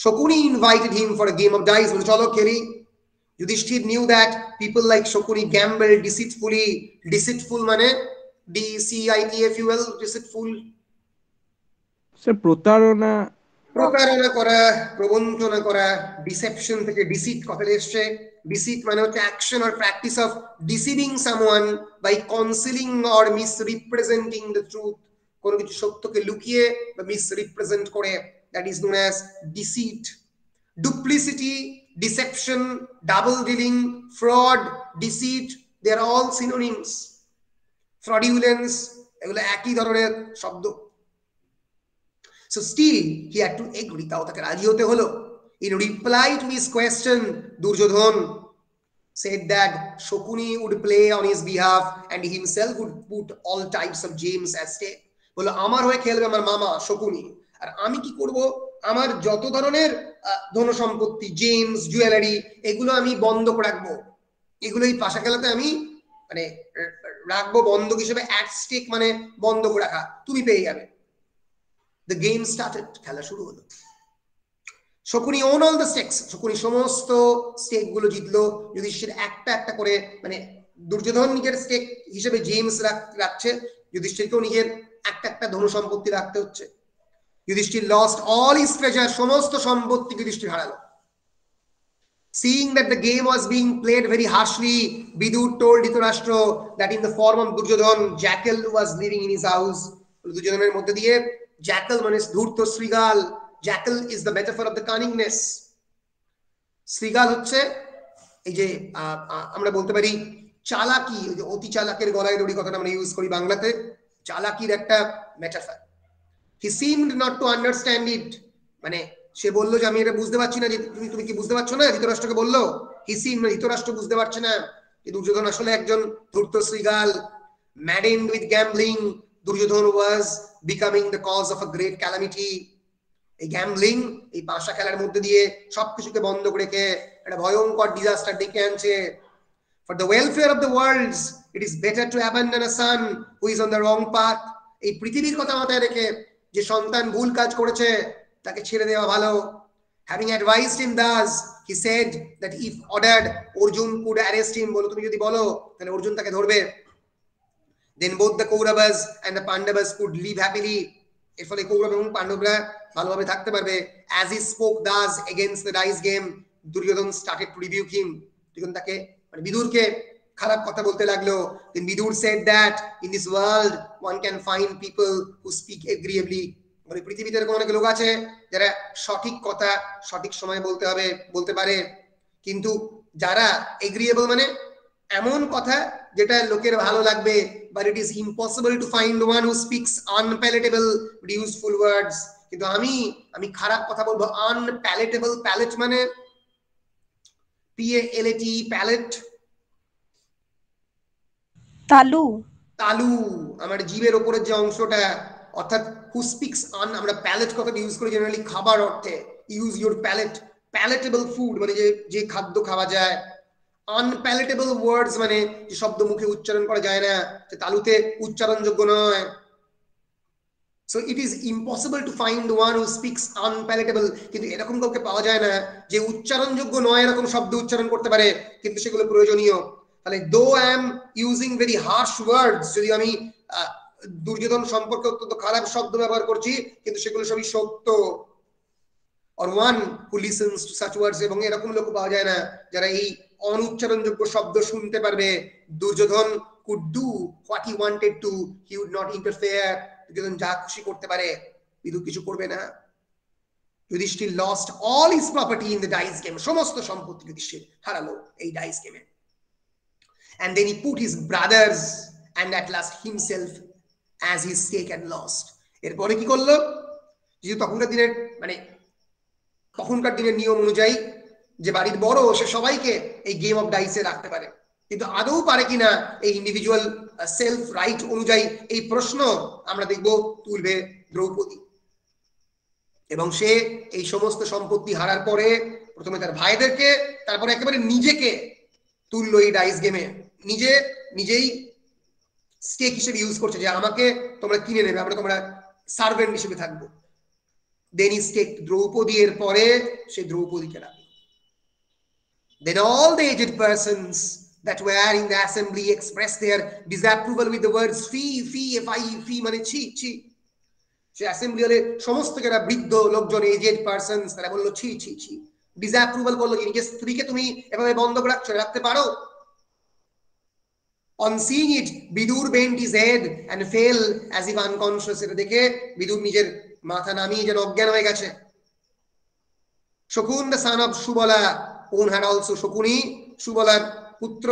Shakuni invited him for a game of dice. বলে চলো খেলি. Yudhishthir knew that people like Shakuni gamble deceitfully. Deceitful মানে DECITFUL, deceitful সে প্রতারণা করা, প্রবঞ্চনা করা. ডিসেপশন থেকে ডিসিট কথাটা এসছে. ডিসিট মানে হচ্ছে action or practice of deceiving someone by concealing or misrepresenting the truth. কোনো কিছু সত্যকে লুকিয়ে বা মিসরিপ্রেজেন্ট করে, that is known as deceit. Duplicity, deception, double dealing, fraud, deceit, they are all synonyms. Fraudulence এগুলো একই ধরনের শব্দ. So still he had to agree, তাও তাকে রাজি হতে হলো. In reply to his question, Duryodhan said that Shakuni would play on his behalf and he himself would put all types of games at stake. বললো আমার হয়ে খেলবে আমার মামা শকুনি, আর আমি কি করব, আমার যত ধরনের ধন সম্পত্তি, জেমস, জুয়েলারি, এগুলো আমি বন্ধক রাখবো. এগুলো এই পাশা খেলাতে আমি মানে রাখবো বন্ধক হিসেবে, অ্যাট স্টেক মানে বন্ধক রাখা, তুমি পেয়ে যাবে. The game started. খেলা শুরু হলো. Shakuni own all the stakes. Shakuni সমস্ত স্টেক গুলো জিতলো. যুধিষ্ঠির একটা একটা করে, মানে দুর্যোধন নিজের স্টেক হিসেবে জেমস রাখছে, যুধিষ্ঠিরকেও নিজের একটা একটা ধন সম্পত্তি রাখতে হচ্ছে. Yudhishthir lost all his treasure. সমস্ত সম্পত্তি যুধিষ্ঠির হারালো. Seeing that the game was being played very harshly, Vidur told Dhritarashtra that in the form of Duryodhan, Jackal was living in his house. দুর্যোধনের মধ্যে দিয়ে jackal মানে ধূর্ত শ্রীগাল. jackal is the metaphor of the cunningness. শ্রীগাল হচ্ছে এই যে আমরা বলতে পারি চালাকি, ওই যে অতি চালাকের গলায় দড়ি কথাটা আমরা ইউজ করি বাংলাতে, চালাকির একটা metaphor. he seemed not to understand it. মানে সে বললো যে আমি এটা বুঝতে পারছি না, যে তুমি কি বুঝতে পারছো না, ধৃতরাষ্ট্রকে বললো. he seemed, ধৃতরাষ্ট্র বুঝতে পারছে না. দুর্যোধন আসলে একজন ধূর্ত শৃগাল, maddened with gambling. Duryodhan was becoming the cause of a great calamity. এই গ্যাম্বলিং, এই পাশা খেলার মধ্যে দিয়ে সবকিছুকে বন্ধ করে রেখে একটা ভয়ঙ্কর ডিজাস্টার ডেকে আনছে। For the welfare of the worlds, it is better to abandon a son who is on the wrong path. এই পৃথিবীর কথা মাথায় রেখে যে সন্তান ভুল কাজ করেছে তাকে ছেড়ে দেওয়া ভালো। Having advised him thus, he said that if ordered, Arjun could arrest him. বলো, তুমি যদি বলো তাহলে অর্জুন তাকে ধরবে। Then both the Kauravas and the Pandavas could live happily. এর ফলে কৌরব এবং পাণ্ডবরা ভালোভাবে থাকতে পারবে। As he spoke thus against the dice game, Duryodhan started to rebuke him. তখন তাকে মানে বিদুরকে খারাপ কথা বলতে লাগলো। Then Vidur said that in this world one can find people who speak agreeably. মানে পৃথিবীতে এরকম অনেক লোক আছে যারা সঠিক কথা সঠিক সময় বলতে পারে, কিন্তু যারা এগ্রিয়েবল মানে এমন কথা যেটা লোকের ভালো লাগবে, but it is impossible to find one who speaks unpalatable but useful words. কিন্তু আমি খারাপ কথা বলবো, unpalatable, palate মানে PALAT, palate তালু। তালু, আমার জিভের উপরের যে অংশটা, অর্থাৎ who speaks আমরা palate কথাটা ইউজ করি জেনারেলি খাবার অর্থে। Use your palate, palatable food মানে যে খাদ্য খাওয়া যায়। unpalatable words মানে যে শব্দ মুখে উচ্চারণ করা যায় না, যে তালুতে উচ্চারণযোগ্য নয়। So it is impossible to find one who speaks unpalatable. কিন্তু এরকম কাউকে পাওয়া যায় না যে উচ্চারণযোগ্য নয় এরকম শব্দ উচ্চারণ করতে পারে কিন্তু সেগুলো প্রয়োজনীয়। তাহলে though I am using very harsh words, যদি আমি দুর্যোধন সম্পর্কে অত্যন্ত খারাপ শব্দ ব্যবহার করছি কিন্তু সেগুলো সবই সত্য। or one who listens to such words, এবং এরকম লোক পাওয়া যায় না যারা এই অনুচ্চারণযোগ্য শব্দ শুনতে পারবে। Duryodhan could do what he wanted to, he would not interfere. Duryodhan যা খুশি করতে পারে, বিদুর কিছু করবে না। Yudhishthir lost all his property in the dice game. সমস্ত সম্পত্তি যুধিষ্ঠির হারালো এই ডাইস গেমে। and then he put his brothers and at last himself as his stake and lost. এরপরে কি করলো, যেহেতু তখনকার দিনের নিয়ম অনুযায়ী যে বাড়ির বড় সে সবাইকে এই গেম অফ ডাইসে রাখতে পারে, কিন্তু আদৌ পারে কিনা এই ইন্ডিভিজুয়াল সেলফ রাইট অনুযায়ী, এই প্রশ্ন আমরা দেখব তুলবে দ্রৌপদী। এবং সে এই সমস্ত সম্পত্তি হারার পরে প্রথমে তার ভাইদেরকে, তারপরে একেবারে নিজেকে তুললো এই ডাইস গেমে। নিজেই স্টেক হিসেবে ইউজ করছে যে আমাকে তোমরা কিনে নেবে, আমরা তোমরা সার্ভেন্ট হিসেবে থাকবো। Then he staked দ্রৌপদী, এর পরে সে দ্রৌপদীকে রাখলো। Then all the aged persons that were in the assembly expressed their disapproval with the words fee, fee মানে ছি ছি। সে অ্যাসেম্বলি হলে সমস্ত যারা বৃদ্ধ লোকজন, এজেড পারসনস, তারা বললো ছি ছি ছি, ডিসঅ্যাপ্রুভাল করলো যে নিজের স্ত্রীকে তুমি এভাবে বন্ধ রাখতে পারো। On seeing it, Vidur bent his head and fell as if unconscious. এটা দেখে বিদুর নিজের মাথা নামিয়ে যেন অজ্ঞান হয়ে গেছে। শকুন the son of Subala, who had also Shakuni সুবলার পুত্র,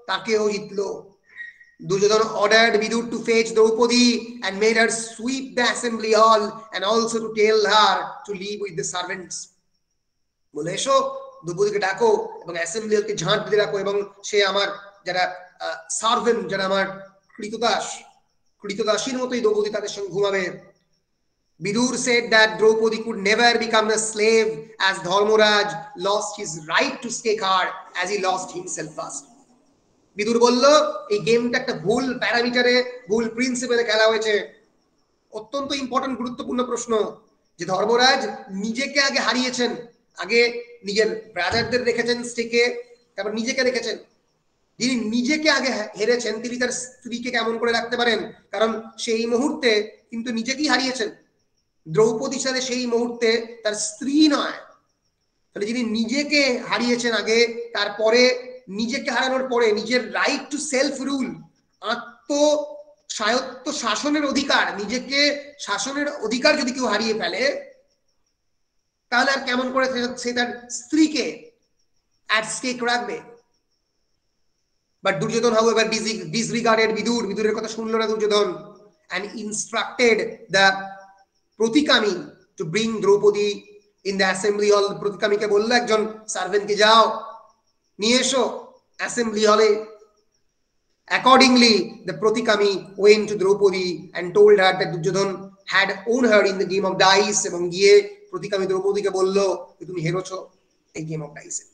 তাকেও জিতলো। Duryodhan ordered Vidur to fetch Draupadi and made her sweep the assembly hall and also to tell her to leave with the servants. বলে এসো দ্রৌপদীকে ডাকো এবং অ্যাসেম্বলি হলকে ঝাঁট দিয়ে রাখো, এবং সে আমার যারা সার্ভেন্ট, যারা আমার কৃতদাসীর মতোই দ্রৌপদী তাদের সঙ্গে ঘুমাবে। Vidur said that Draupadi could never become a slave as Dharmaraj lost his right to stake her as he lost himself first. Vidur বলল এই গেমটা একটা ভুল প্যারামিটারে, ভুল প্রিন্সিপালে খেলা হয়েছে। অত্যন্ত ইম্পর্টেন্ট, গুরুত্বপূর্ণ প্রশ্ন যে ধর্মরাজ নিজেকে আগে হারিয়েছেন, আগে নিজের ব্রাদারদের রেখেছেন স্টেকে, তারপর নিজেকে রেখেছেন। যিনি নিজেকে আগে হেরেছেন তিনি তার স্ত্রীকে কেমন করে রাখতে পারেন? কারণ সেই মুহূর্তে কিন্তু নিজেকেই হারিয়েছেন। দ্রৌপদী সাথে সেই মুহূর্তে তার স্ত্রী নয়। তাহলে যিনি নিজেকে হারিয়েছেন আগে, তারপরে নিজেকে হারানোর পরে নিজের রাইট টু সেলফ রুল, স্বায়ত্ত শাসনের অধিকার, নিজেকে শাসনের অধিকার যদি কেউ হারিয়ে ফেলে তাহলে আর কেমন করে সে তার স্ত্রীকে at stake রাখবে? But Duryodhan, however, disregarded Vidur. Viduরের কথা শুনলো না Duryodhan, and instructed the Pratikami to bring Draupadi in the assembly hall. প্রতিকামীকে বললো একজন সার্ভেন্টকে যাও নিয়ে এসো অ্যাসেম্বলি হলে Accordingly, the Pratikami went to Draupadi and told her that Duryodhan had owned her in the game of dice, এবং গিয়ে প্রতিকামী দ্রৌপদীকে বলল যে তুমি হেরেছো এই গেম অফ ডাইসে,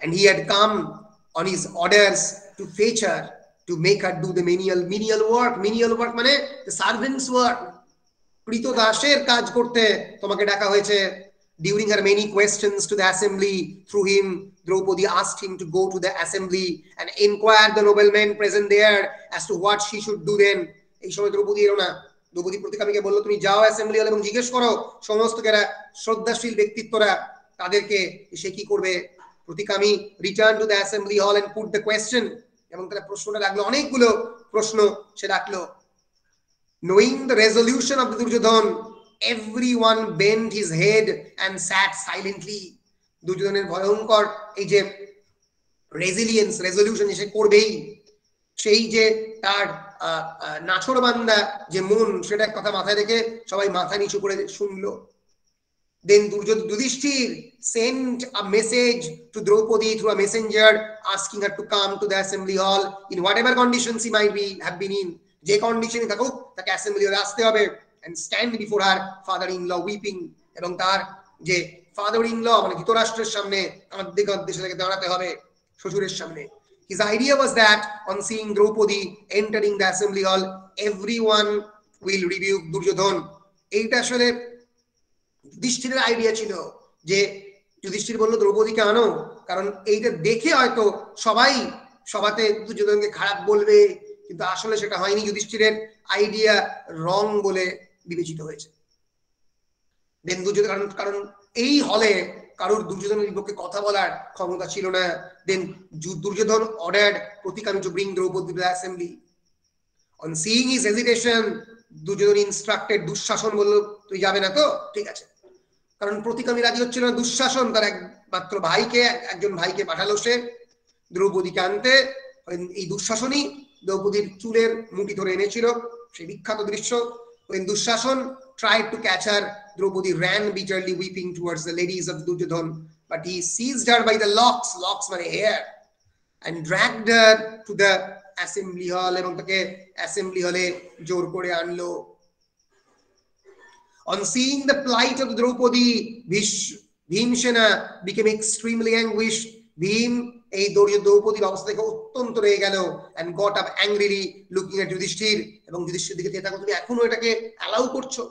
and he had come on his orders to fetch her to make her do the menial work মানে the servants work, কৃতদাসের কাজ করতে তোমাকে ডাকা হয়েছে। During her many questions to the assembly through him, Draupadi asked him to go to the assembly and inquire the noblemen present there as to what she should do then. এই সময় দ্রৌপদী এলো না, দ্রৌপদী প্রতিকামীকে বলল তুমি যাও অ্যাসেম্বলি হল এবং জিজ্ঞেস করো সমস্ত যারা শ্রদ্ধাশীল ব্যক্তিত্বরা তাদেরকে সে কি করবে। প্রতিকামী রিটার্ন টু দ্য অ্যাসেম্বলি হল এন্ড পুট দ্য কোয়েশ্চেন, এবং তারা প্রশ্নটা রাখলো, অনেকগুলো প্রশ্ন সে রাখলো। Knowing the resolution of the Duryodhan, everyone bent his head and sat silently. দুর্যোধনের ভয়ঙ্কর এই যে রেজলিউশন সে করবেই, সেই যে তার নাছোড়বান্দা যে মন, সেটা কথা মাথায় রেখে সবাই মাথা নিচু করে শুনলো। Then Yudhishthir sent a message to Draupadi through a messenger asking her to come to the assembly hall in whatever conditions he might have been in, যে কন্ডিশনে থাকুক তাকে অ্যাসেম্বলি হলে আসতে হবে, and stand before her father-in-law weeping, এবং তার যে father-in-law মানে ধৃতরাষ্ট্রের সামনে কাঁদতে দাঁড়াতে হবে, শ্বশুরের সামনে। His idea was that on seeing Draupadi entering the assembly hall, everyone will rebuke Duryodhan. এইটা আসলে যুধিষ্ঠিরের আইডিয়া ছিল, যে যুধিষ্ঠির বলল দ্রৌপদীকে আনো, কারণ এইটা দেখে হয়তো সবাই সভাতে দুর্যোধনকে খারাপ বলবে, কিন্তু আসলে সেটা হয়নি। যুধিষ্ঠিরের আইডিয়া রং বলে বিবেচিত হয়েছে। দেন দুর্যোধন, কারণ এই হলে কারোর দুর্যোধনের বিপক্ষে কথা বলার ক্ষমতা ছিল না। Then Duryodhana ordered Pratikami to bring Draupadi to the assembly. On seeing his hesitation, Duryodhana instructed, Dushasana বলল তুই যাবে না তো, ঠিক আছে, কারণ প্রতিকামী রাজি হচ্ছিল না। দুঃশাসন তার একজন ভাইকে পাঠালো সে দ্রৌপদীকে আনতে। এই দুঃশাসনই দ্রৌপদীর চুলের মুঠি ধরে এনেছিল, সেই বিখ্যাত দৃশ্য। When Dushashan tried to catch her, Draupadi ran bitterly weeping towards the ladies of Duryodhan, but he seized her by the locks মানে hair, and dragged her to the assembly hall, এবং তাকে অ্যাসেম্বলি হলে জোর করে আনলো। On seeing the plight of Draupadi, Bhimsena became extremely anguished. Bhim এই দ্রৌপদীর অবস্থা দেখে অত্যন্ত রেগে গেল, and got up angrily looking at Yudhishthir, এবং যুধিষ্ঠির দিকে চেয়ে থাকো, তুমি এখনো এটাকে অ্যালাউ করছো।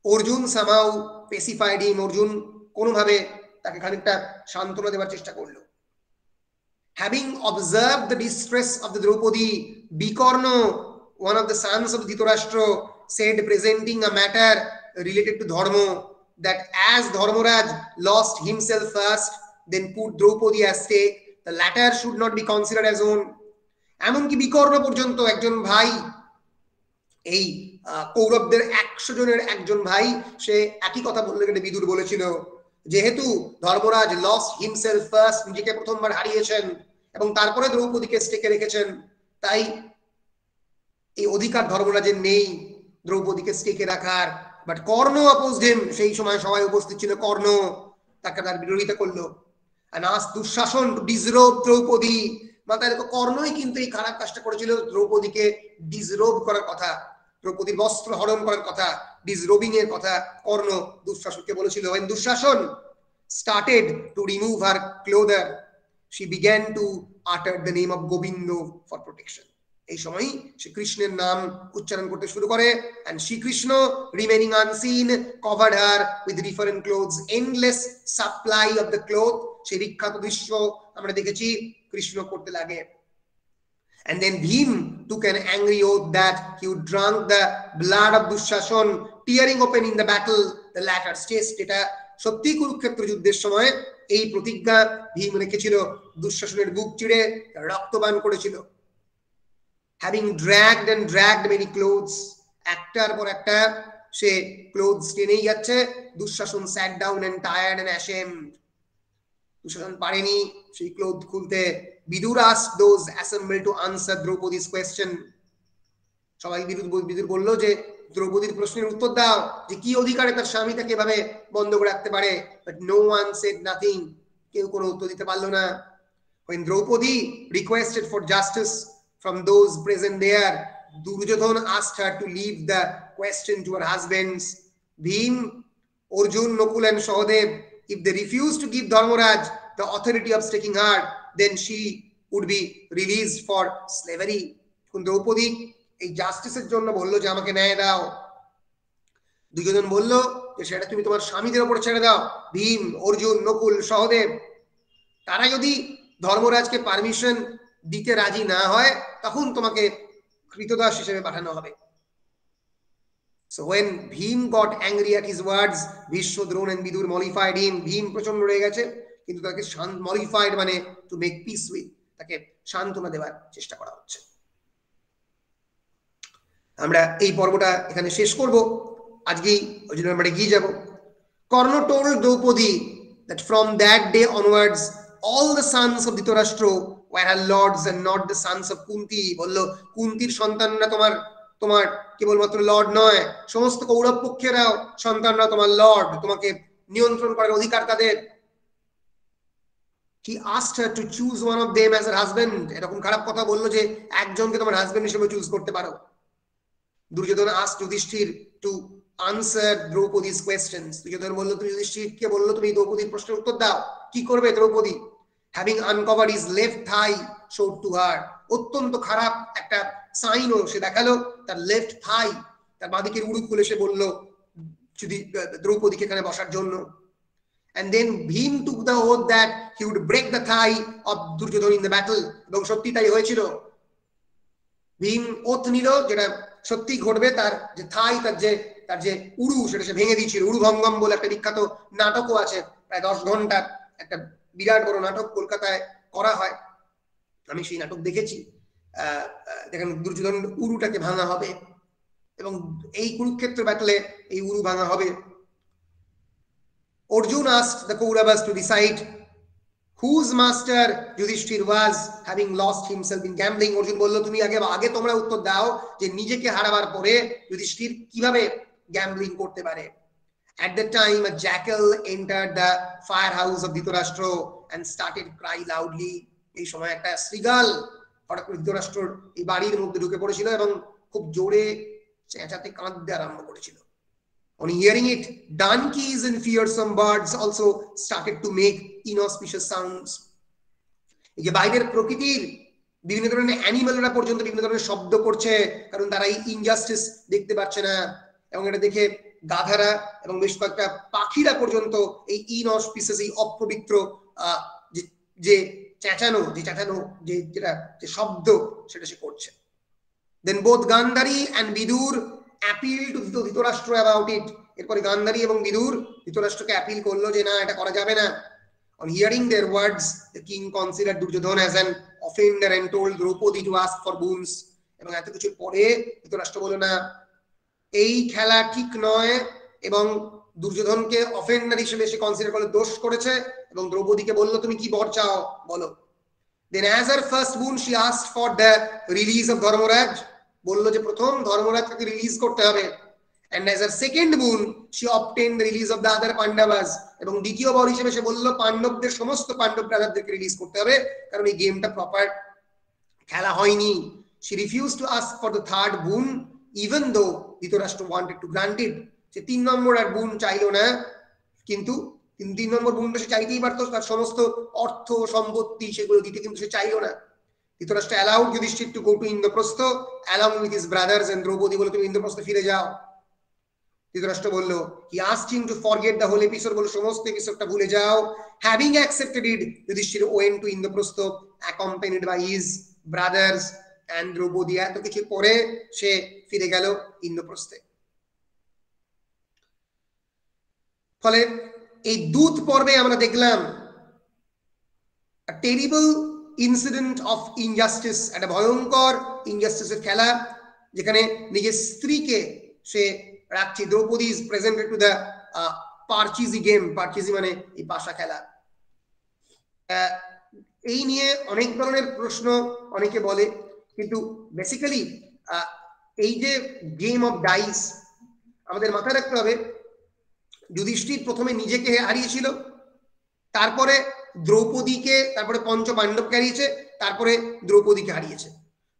Arjun somehow pacified him, Arjun কোনোভাবে তাকে খানিকটা সান্ত্বনা দেওয়ার চেষ্টা করলো। Having observed the distress of the Draupadi, Bikarna, one of the sons of Dhritarashtra, said, presenting a matter related to Dharma, that as Dharmaraj lost himself first, then put Draupadi as stake, the latter should not be considered as own. এমনকি বিকর্ণ পর্যন্ত একজন ভাই, এই কৌরবদের 100 জনের একজন ভাই, সে একই কথা বললে, বিদুর বলেছিল, যেহেতু ধর্মরাজ লস্ট হিমসেলফ ফার্স্ট, নিজেকে প্রথমবার হারিয়েছেন এবং তারপরে দ্রৌপদীকে স্টেকে রেখেছেন, তাই এই অধিকার ধর্মরাজের নেই দ্রৌপদীকে স্টেকে রাখার। বাট কর্ণ অপোজড হিম, সেই সময় সবাই উপস্থিত ছিল, কর্ণ তাকে তার বিরোধিতা করলো। and asked Dushasana to disrobe Draupadi. মাথায় দেখো, কর্ণই কিন্তু এই খারাপ কাজটা করেছিল, দ্রৌপদীকে ডিসরোব করার কথা, দ্রৌপদীর বস্ত্র হরণ করার কথা, ডিসরোবিং এর কথা কর্ণ দুঃশাসনকে বলেছিল। when Dushasana started to remove her clothes, she began to utter the name of Govinda for protection. এই সময় সে কৃষ্ণের নাম উচ্চারণ করতে শুরু করে, and Shrikrishna remaining unseen covered her with different clothes, endless supply of the cloth, সেই বিখ্যাত দৃশ্য আমরা দেখেছি কৃষ্ণ করতে লাগে। And then Bhim took an angry oath that he would drink the blood of Dushashan, tearing open in the battle the latter's chest. এটা সত্যি কুরুক্ষেত্র যুদ্ধের সময় এই প্রতিজ্ঞা ভীম রেখেছিল, দুঃশাসনের বুক চিড়ে রক্তপান করেছিল। Having dragged many clothes, একটার পর একটা সে ক্লোথস টেনেই যাচ্ছে, দুঃশাসন sat down and tired and ashamed. দুঃশাসন পারেনি সেই ক্লোথ খুলতে। Vidur asked those assembled to answer Draupadi's question. সবাই বিদুর বলল যে দ্রৌপদীর প্রশ্নের উত্তর দাও, যে কি অধিকারে তার স্বামী তাকে এভাবে বন্ধ করে রাখতে পারে। But no one said nothing, কেউ কোনো উত্তর দিতে পারলো না। When Draupadi requested for justice from those present there, Duryodhana asked her to leave the question to her husbands, Bhim, Arjun, Nakul and Sahadev. If they refuse to give Dharmaraj the authority of taking her, then she would be released for slavery. Draupadi এই জাস্টিসের জন্য বললো যে আমাকে ন্যায় দাও, দুর্যোধন বলল যে সেটা তুমি তোমার স্বামীদের উপর ছেড়ে দাও। ভীম, অর্জুন, নকুল, সহদেব তারা যদি ধর্মরাজকে পারমিশন দিতে রাজি না হয় তখন তোমাকে কৃতদাস হিসেবে পাঠানো হবে। So when Bhim got angry at his words, Bhishma, Drona and Vidur mollified him. Bhim প্রচন্ড রেগে গেছে, কিন্তু তাকে mollified মানে to make peace with, তাকে সান্ত্বনা দেওয়ার চেষ্টা করা হচ্ছে। আমরা এই পর্বটা এখানে শেষ করব আজকেই, ওই জন্য আমরা এগিয়ে যাব। কর্ণ told Draupadi that from that day onwards all the sons of Dhritarashtra were her lords and not the sons of Kunti. বললো কুন্তির সন্তানরা তোমার তোমার কেবলমাত্র লর্ড নয়, সমস্ত কৌরব পক্ষেরাও সন্তানরা তোমার লর্ড, তোমাকে নিয়ন্ত্রণ করার অধিকার তাদের। He asked her to choose one of them as her husband. এরকম খারাপ কথা বললো যে একজনকে তোমার হাজবেন্ড হিসেবে চুজ করতে পারো। Duryodhan asked Yudhishthir to answer Draupadi's questions. Duryodhan বললো তুমি যুধিষ্ঠিরকে বললো তুমি দ্রৌপদীর প্রশ্নের উত্তর দাও। কি করবে Draupadi? Having uncovered his left thigh showed to her. অত্যন্ত খারাপ একটা সাইনও সে দেখালো, তার লেফট থাই, তার বাঁদিকের উড়ু খুলে সে বললো যদি দ্রৌপদীকে এখানে বসার জন্য। And then Bhim took the oath that he would break the thigh of Duryodhana in the battle. এবং সত্যি তাই হয়েছিল। ভীম ওথ নিল যেটা সত্যি ঘটবে, তার যে থাই, তার যে উড়ু সেটা সে ভেঙে দিয়েছিল। উড়ু ভঙ্গম বলে একটা বিখ্যাত নাটকও আছে, প্রায় 10 ঘন্টার একটা বিরাট বড় নাটক কলকাতায় করা হয়, আমি সেই নাটক দেখেছি। দেখেন দুর্যোধন উরুটাকে ভাঙা হবে এবং এই কুরুক্ষেত্র ব্যাটলে এই উরু ভাঙা হবে। Arjun asked the Kauravas to decide whose master Yudhishthir was, having lost himself in gambling. Arjun বলল তুমি আগে তোমরা উত্তর দাও যে নিজেকে হারাবার পরে যুধিষ্ঠির কিভাবে গ্যাম্বলিং করতে পারে। At that time a jackal entered the firehouse of Dhritarashtra and started cry loudly. এই সময় একটা শ্রীগাল হঠাৎ করে ধৃতরাষ্ট্রর এই বাড়ির মধ্যে ঢুকে পড়েছিল এবং খুব জোরে চেঁচাতে কাঁদতে আরম্ভ করেছিল। On hearing it, donkeys and fearsome birds also started to make inauspicious sounds. এই যে বাইরের প্রকৃতির বিভিন্ন ধরনের অ্যানিমালরা পর্যন্ত বিভিন্ন ধরনের শব্দ করছে, কারণ তারা এই ইনজাস্টিস দেখতে পাচ্ছে না, এবং এটা দেখে গাধারা এবং বেশ কয়েকটা পাখিরা পর্যন্ত এই ইনঅসপিসিয়াস, এই অপবিত্র যে চেঁচানো যে শব্দ সেটা সে করছে। Then both Gandhari and Vidur appealed to Dhritarashtra about it. এরপরে গান্ধারী এবং বিদুর ধৃতরাষ্ট্রকে অ্যাপিল করলো যে না, এটা করা যাবে না। On hearing their words, the king considered Duryodhana as an offender and told Draupadi to ask for boons. এবং এত কিছু পরে ধৃতরাষ্ট্র বলল না, এই খেলা ঠিক নয়, এবং দুর্যোধনকে অফেন্ডার হিসেবে সে কনসিডার করলো, দোষ করেছে, এবং দ্রৌপদীকে বলল তুমি কি বর চাও বলো। Then as her first boon she asked for the release of Dharmaraj. বললো যে প্রথম ধর্মরাজকে রিলিজ করতে হবে। And as her second boon she obtained the release of the other Pandavas. এবং দ্বিতীয় বর হিসেবে সে বললো পাণ্ডবদের সমস্ত পাণ্ডব ব্রাদারদেরকে রিলিজ করতে হবে, কারণ এই গেমটা প্রপার খেলা হয়নি। She refused to ask for the third boon even though Dhritarashtra wanted to grant it. সে 3 নম্বর আর বুন চাইলো না, কিন্তু 3 নম্বর বুনটা সে চাইতেই পারতো, তার সমস্ত অর্থ সম্পত্তি সেগুলো দিতে কিন্তু সে চাইলো না। Dhritarashtra allowed Yudhishthir to go to Indraprastha along with his brothers, and Draupadi বলল তুমি ইন্দ্রপ্রস্থে ফিরে যাও। Dhritarashtra বলল, he asked him to forget the whole episode, বলল সমস্ত এপিসোডটা ভুলে যাও। Having accepted it, Yudhishthir went to Indraprastha accompanied by his brothers and Draupadi. এত কিছু পরে সে ফিরে গেল ইন্দ্রপ্রস্থে। ফলে এই দূত পর্বে আমরা দেখলাম a terrible incident of injustice, একটা ভয়ঙ্কর ইনজাস্টিসের খেলা, যেখানে নিজের স্ত্রীকে সে রাখছে। Draupadi is presented to the parcheesi game. Parcheesi মানে এই পাশা খেলা। এই নিয়ে অনেক ধরনের প্রশ্ন অনেকে বলে, কিন্তু বেসিক্যালি এই যে গেম অফ ডাইস, আমাদের মাথায় রাখতে হবে যুধিষ্ঠির প্রথমে নিজেকে হারিয়েছিল, তারপরে দ্রৌপদীকে, তারপরে পঞ্চ পাণ্ডবকে হারিয়েছে, তারপরে দ্রৌপদীকে হারিয়েছে।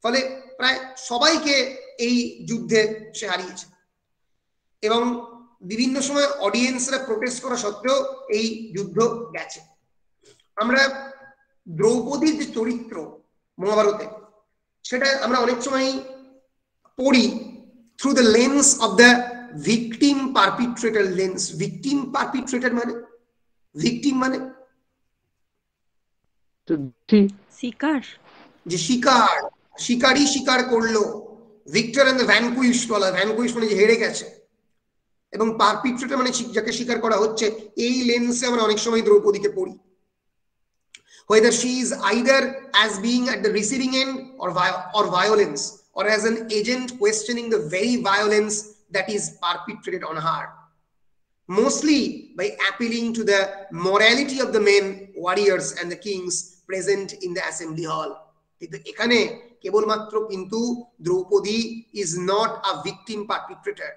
ফলে প্রায় সবাইকে এই যুদ্ধে সে হারিয়েছে এবং বিভিন্ন সময় অডিয়েন্সরা প্রোটেস্ট করা সত্ত্বেও এই যুদ্ধ গেছে। আমরা দ্রৌপদীর যে চরিত্র মহাভারতে, সেটা আমরা অনেক সময় পড়ি through the lens of the victim perpetrator lens. Victim perpetrator মানে, ভিকটিম মানে শিকার, যে শিকার, শিকারই শিকার করলো, ভিক্টর এন্ড দ্য ভ্যানকুইশড বলা, ভ্যানকুইশ মানে যে হেরে গেছে, এবং পারপিট্রেটর মানে যাকে শিকার করা হচ্ছে। এই লেন্সে আমরা অনেক সময় দ্রৌপদীকে পড়ি, whether she is either as being at the receiving end or violence, or as an agent questioning the very violence that is perpetrated on her, mostly by appealing to the morality of the men, warriors and the kings present in the assembly hall. কিন্তু এখানে কেবলমাত্র কিন্তু Draupadi is not a victim perpetrator.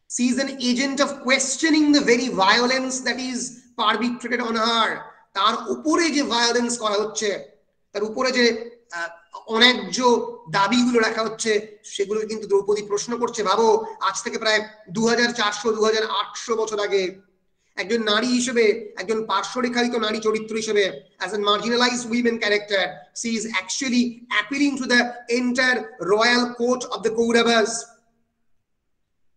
She is an agent of questioning the very violence that is perpetrated on her. তার উপরে যে violence করা হচ্ছে, তার উপরে যে অন্যায্য দাবিগুলো রাখা হচ্ছে, সেগুলো কিন্তু দ্রৌপদী প্রশ্ন করছে। ভাবো, আজ থেকে প্রায় 2400-2800 বছর আগে একজন নারী হিসেবে, একজন পার্শ্বরেখায়িত নারী চরিত্র হিসেবে, as a marginalized women character, she is actually appealing to the entire royal court of the Kauravas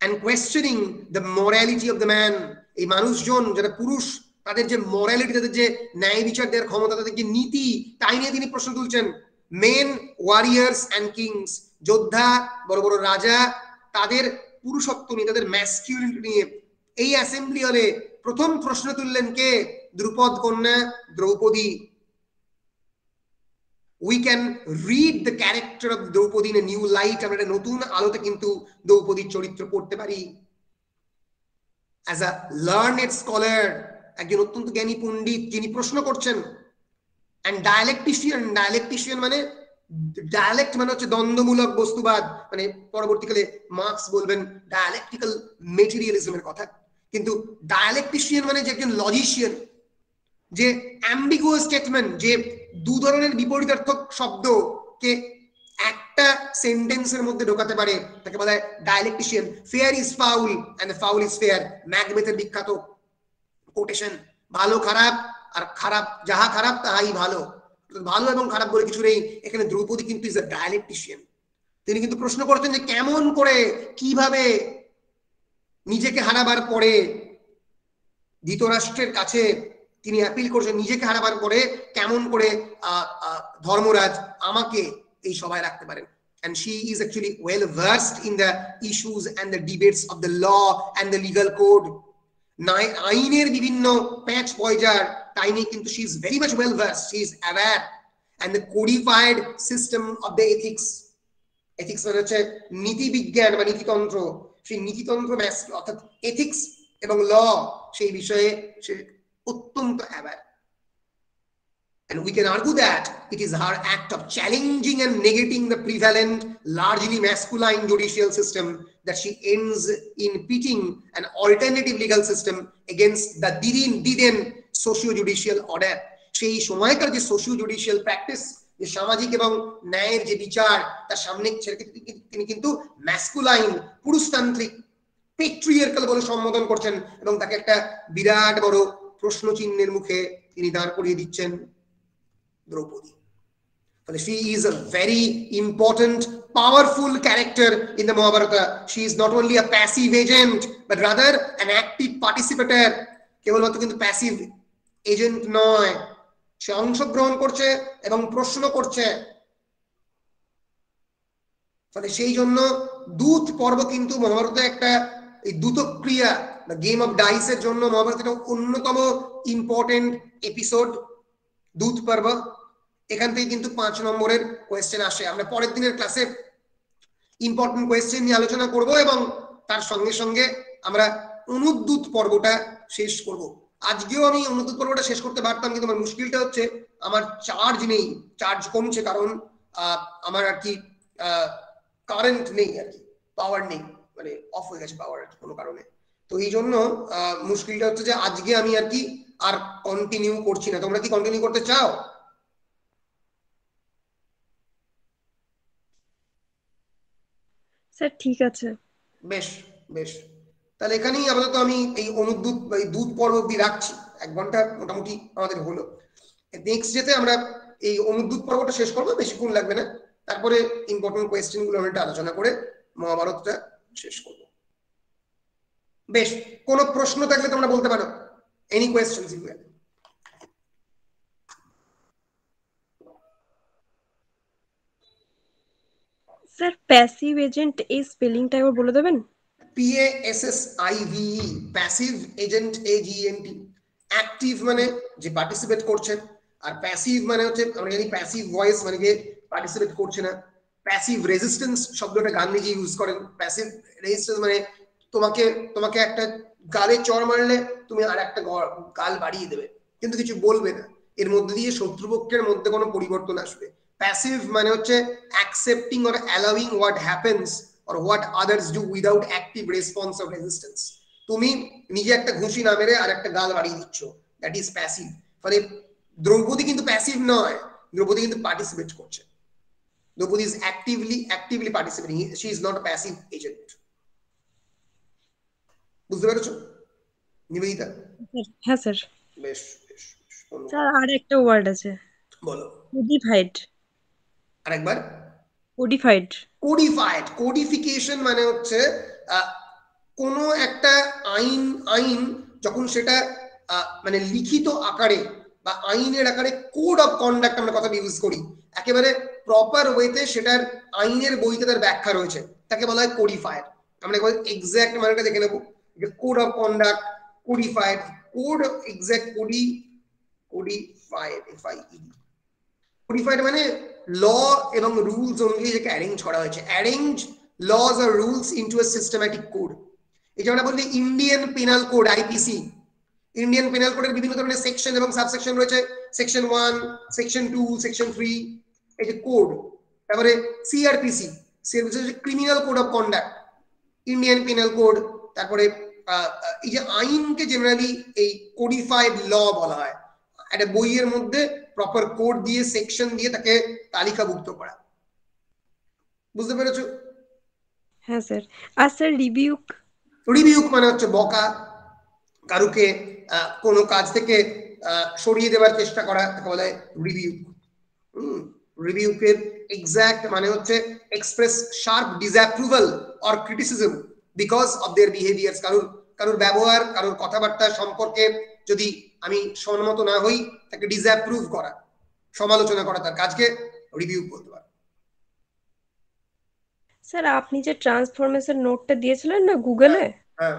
and questioning the morality of the man. এই মানুষজন যারা পুরুষ, তাদের যে মরালিটি, তাদের যে ন্যায় বিচার দেওয়ার ক্ষমতা, তাদের যে নীতি, তাই নিয়ে তিনি প্রশ্ন তুলছেন। মেন, ওয়ারিয়ার্স অ্যান্ড কিংস, যোদ্ধা, বড় বড় রাজা, তাদের পুরুষত্ব নিয়ে, তাদের ম্যাসকিউলিটি নিয়ে এই অ্যাসেম্বলি হলে প্রথম প্রশ্ন তুললেন কে? দ্রুপদ কন্যা Draupadi. We can read the character of Draupadi in a new light. আমরা একটা নতুন আলোতে কিন্তু দ্রৌপদীর চরিত্র পড়তে পারি। As a learned scholar, একজন অত্যন্ত জ্ঞানী পণ্ডিত যিনি প্রশ্ন করছেন, and dialectician মানে, ডায়ালেক্ট মানে হচ্ছে দ্বন্দ্বমূলক বস্তুবাদ, মানে পরবর্তীকালে মার্কস বলবেন ডায়ালেকটিক্যাল মেটেরিয়ালিজমের কথা, কিন্তু ডায়ালেক্টিশিয়ান মানে যে একজন লজিশিয়ান, যে অ্যাম্বিগুয়াস স্টেটমেন্ট, যে দু ধরনের বিপরীতার্থক শব্দকে একটা সেন্টেন্সের মধ্যে ঢোকাতে পারে, তাকে বলা হয় dialectician. Fair is foul and the foul is fair, ম্যাকবেথের বিখ্যাত কোটেশন। ভালো খারাপ, আর খারাপ যাহা খারাপ তাহাই ভালো, ভালো এবং খারাপ বলে কিছু নেই। এখানে দ্রৌপদী কিন্তু ইজ আ ডায়ালেক্টিশিয়ান। তিনি কিন্তু প্রশ্ন করছেন যে কেমন করে, কিভাবে নিজেকে হারাবার পরে ধৃতরাষ্ট্রের কাছে তিনি অ্যাপিল করছেন, নিজেকে হারাবার পরে কেমন করে ধর্মরাজ আমাকে এই সভায় রাখতে পারেন। And she is actually well versed in the issues and the debates of the law and the legal code. আইনের বিভিন্ন প্যাচ পয়জার, তাই নিয়ে কিন্তু she is very much well versed, she is aware, and the codified system of the ethics মানে হচ্ছে নীতি বিজ্ঞান বা নীতিতন্ত্র, সেই নীতিতন্ত্র অর্থাৎ এথিক্স এবং ল, সেই বিষয়ে সে অত্যন্ত aware. And we can argue that it is her act of challenging and negating the prevalent, largely masculine judicial system that she ends in pitting an alternative legal system against the Diden socio-judicial order. সেই সময়কার যে socio-judicial practice, যে সামাজিক এবং ন্যায়ের যে বিচার, তার সামনে তিনি কিন্তু ম্যাসকুলাইন, পুরুষতান্ত্রিক, পেট্রিয়ার্কাল বলে সম্বোধন করছেন, এবং তাকে একটা বিরাট বড় প্রশ্ন চিহ্নের মুখে তিনি দাঁড় করিয়ে দিচ্ছেন Draupadi. She is a very important, powerful character in the Mahabharata. She is not only a passive agent, but rather an active participator. কেবলমাত্র কিন্তু প্যাসিভ এজেন্ট নয়, সে অংশগ্রহণ করছে এবং প্রশ্ন করছে। ফলে সেই জন্য দূত পর্ব কিন্তু মহাভারতে একটা, এই দ্যুতক্রিয়া বা গেম অফ ডাইসের জন্য মহাভারতের অন্যতম ইম্পর্টেন্ট এপিসোড দূত পর্ব। এখান থেকে কিন্তু 5 নম্বরের কোয়েশ্চেন আসে। আমরা পরের দিনের ক্লাসে ইম্পর্টেন্ট কোয়েশ্চেন নিয়ে আলোচনা করব এবং তার সঙ্গে সঙ্গে আমরা অনুদ্যুত পর্বটা শেষ করব। আজকেও আমি অনুদ্যুত পর্বটা শেষ করতে পারতাম, কিন্তু আমার মুশকিলটা হচ্ছে আমার চার্জ নেই, চার্জ কমছে, কারণ আমার আর কি কারেন্ট নেই, আর কি পাওয়ার নেই, মানে অফ হয়ে গেছে পাওয়ার কোনো কারণে। তো এই জন্য মুশকিলটা হচ্ছে যে আজকে আমি আর কি আর কন্টিনিউ করছি না। তোমরা কি কন্টিনিউ করতে চাও? স্যার ঠিক আছে। বেশ বেশ, তাহলে এখানেই আপাতত আমি এই অনুদ্যুত এই দুধ পর্ব অব্দি রাখছি। 1 ঘন্টা মোটামুটি আমাদের হলো। নেক্সট যেতে আমরা এই অনুদ্যুত পর্বটা শেষ করবো, বেশিক্ষণ লাগবে না। তারপরে ইম্পর্টেন্ট কোয়েশ্চেন গুলো আমরা আলোচনা করে মহাভারতটা শেষ করব। বেশ, কোনো প্রশ্ন থাকলে তোমরা বলতে পারো। Any questions you have? Sir passive agent এই স্পেলিংটা একবার বলে দেবেন? PASSIVE, passive agent AGENT। Active মানে যে পার্টিসিপেট করছে, আর প্যাসিভ মানে হচ্ছে আমরা জানি প্যাসিভ ভয়েস মানে যে পার্টিসিপেট করছে না। প্যাসিভ রেজিস্ট্যান্স শব্দটা গান্ধীজি ইউজ করেন। প্যাসিভ রেজিস্ট্যান্স মানে তোমাকে একটা গালে চড় মারলে তুমি আর একটা গাল বাড়িয়ে দেবে, কিন্তু কিছু বলবে না। এর মধ্যে দিয়ে শত্রুপক্ষের মধ্যে কোনো পরিবর্তন আসবে। প্যাসিভ মানে হচ্ছে accepting or allowing what happens or what others do without active response or resistance। তুমি নিজে একটা ঘুষি না মেরে আর একটা গাল বাড়িয়ে দিচ্ছ, দ্যাট ইজ প্যাসিভ। ফলে দ্রৌপদী কিন্তু প্যাসিভ নয়, দ্রৌপদী কিন্তু পার্টিসিপেট করছে। Draupadi is actively participating, she is not a passive agent. বুঝতে পেরেছো নিবেদিতা? হ্যাঁ স্যার। বেশ বেশ, স্যার আর একটা ওয়ার্ড আছে, বলো। কোডিফাইড। আরেকবার। কোডিফাইড। কোডিফিকেশন মানে হচ্ছে কোনো একটা আইন যখন সেটা মানে লিখিত আকারে বা আইনের আকারে কোড অফ কন্ডাক্ট আমরা কথা ইউজ করি, একেবারে প্রপার ওয়েতে সেটার আইনের বইতে তার ব্যাখ্যা রয়েছে, তাকে বলা হয় কোডিফায়ার। আমরা একবার এক্সাক্ট মানেটা দেখে নেবো যে code of conduct, codifier, code exact codifier, codified মানে ল এবং রুলস অনুযায়ী যেটা অ্যারেঞ্জ করা হয়েছে। অ্যারেঞ্জ লস আর rules into a systematic code. এই যে আমরা বলি Indian penal code, IPC. Indian penal কোডের বিভিন্ন ধরনের সেকশন এবং সাবসেকশন রয়েছে। সেকশন 1, সেকশন 2, সেকশন 3, এই যে কোড। তারপরে সিআরপিসি, সিআরপিসি হচ্ছে criminal code of conduct, Indian penal code. তারপরে এই যে আইনকে জেনারেলি এই কোডিফাইড ল বলা হয়, একটা বইয়ের মধ্যে প্রপার কোড দিয়ে সেকশন দিয়ে তাকে তালিকাভুক্ত করা। বুঝতে পেরেছো? হ্যাঁ স্যার। আর স্যার রিবিউক? রিবিউক মানে হচ্ছে বকা, কারুকে কোনো কাজ থেকে সরিয়ে দেওয়ার চেষ্টা করা, তাকে বলা হয় রিবিউক। রিবিউকের এক্সাক্ট মানে হচ্ছে express sharp disapproval or criticism because of their behaviours. কারুর ব্যবহার, কারুর কথাবার্তা সম্পর্কে যদি আমি সম্মত না হই, তাকে ডিসঅ্যাপ্রুভ করা, সমালোচনা করা, তার কাজকে রিভিউ বলতে পারে। স্যার আপনি যে ট্রান্সফরমেশন নোটটা দিয়েছিলেন না গুগলে, হ্যাঁ,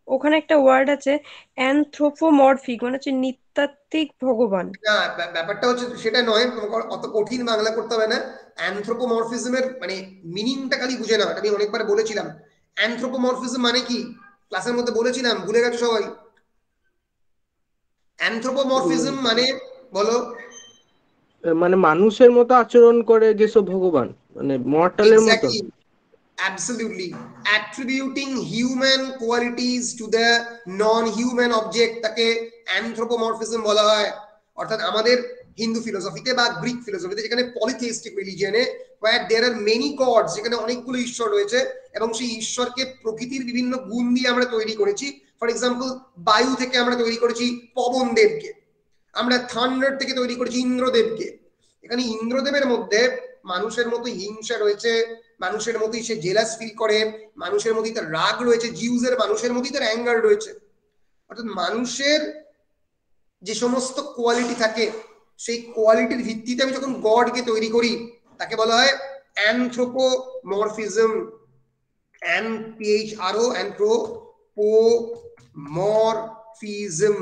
ওখানে একটা ওয়ার্ড আছে অ্যানথ্রোপোমরফিক, মানে হচ্ছে নৃতাত্ত্বিক ভগবান। না ব্যাপারটা হচ্ছে সেটা নয়, তোমাকে অত কঠিন বাংলা করতে হবে না। অ্যানথ্রোপোমরফিজমের মানে মিনিংটা খালি বুঝে নাও, এটা আমি অনেকবার বলেছিলাম। অ্যানথ্রোপোমরফিজম মানে কি ক্লাসের মধ্যে বলেছিলাম, ভুলে গেছো সবাই? অ্যানথ্রোপোমরফিজম মানে বলো। মানে মানুষের মতো আচরণ করে যেসব ভগবান, মানে মর্টালের মতো। Absolutely. Attributing human qualities to the non-human object তাকে anthropomorphism বলা হয়। অর্থাৎ আমাদের হিন্দু ফিলোসফিতে বা গ্রিক ফিলোসফিতে, যেখানে পলিথিস্টিক রিলিজিয়নে where there are many gods, যেখানে অনেকগুলো ঈশ্বর রয়েছে এবং সেই ঈশ্বরকে প্রকৃতির বিভিন্ন গুণ দিয়ে আমরা তৈরি করেছি। ফর এক্সাম্পল, বায়ু থেকে আমরা তৈরি করেছি পবন দেবকে, আমরা থান্ডার থেকে তৈরি করেছি ইন্দ্রদেবকে। এখানে ইন্দ্রদেবের মধ্যে মানুষের মতো হিংসা রয়েছে, মানুষের মতোই সে জেলাস ফিল করে, মানুষের মতোই তার রাগ রয়েছে, জিউসের মানুষের মতোই তার অ্যাঙ্গার রয়েছে। অর্থাৎ মানুষের যে সমস্ত কোয়ালিটি থাকে, সেই কোয়ালিটির ভিত্তিতে আমি যখন গডকে তৈরি করি, তাকে বলা হয় অ্যানথ্রোপোমরফিজম। অ্যানথ্রোপোমরফিজম,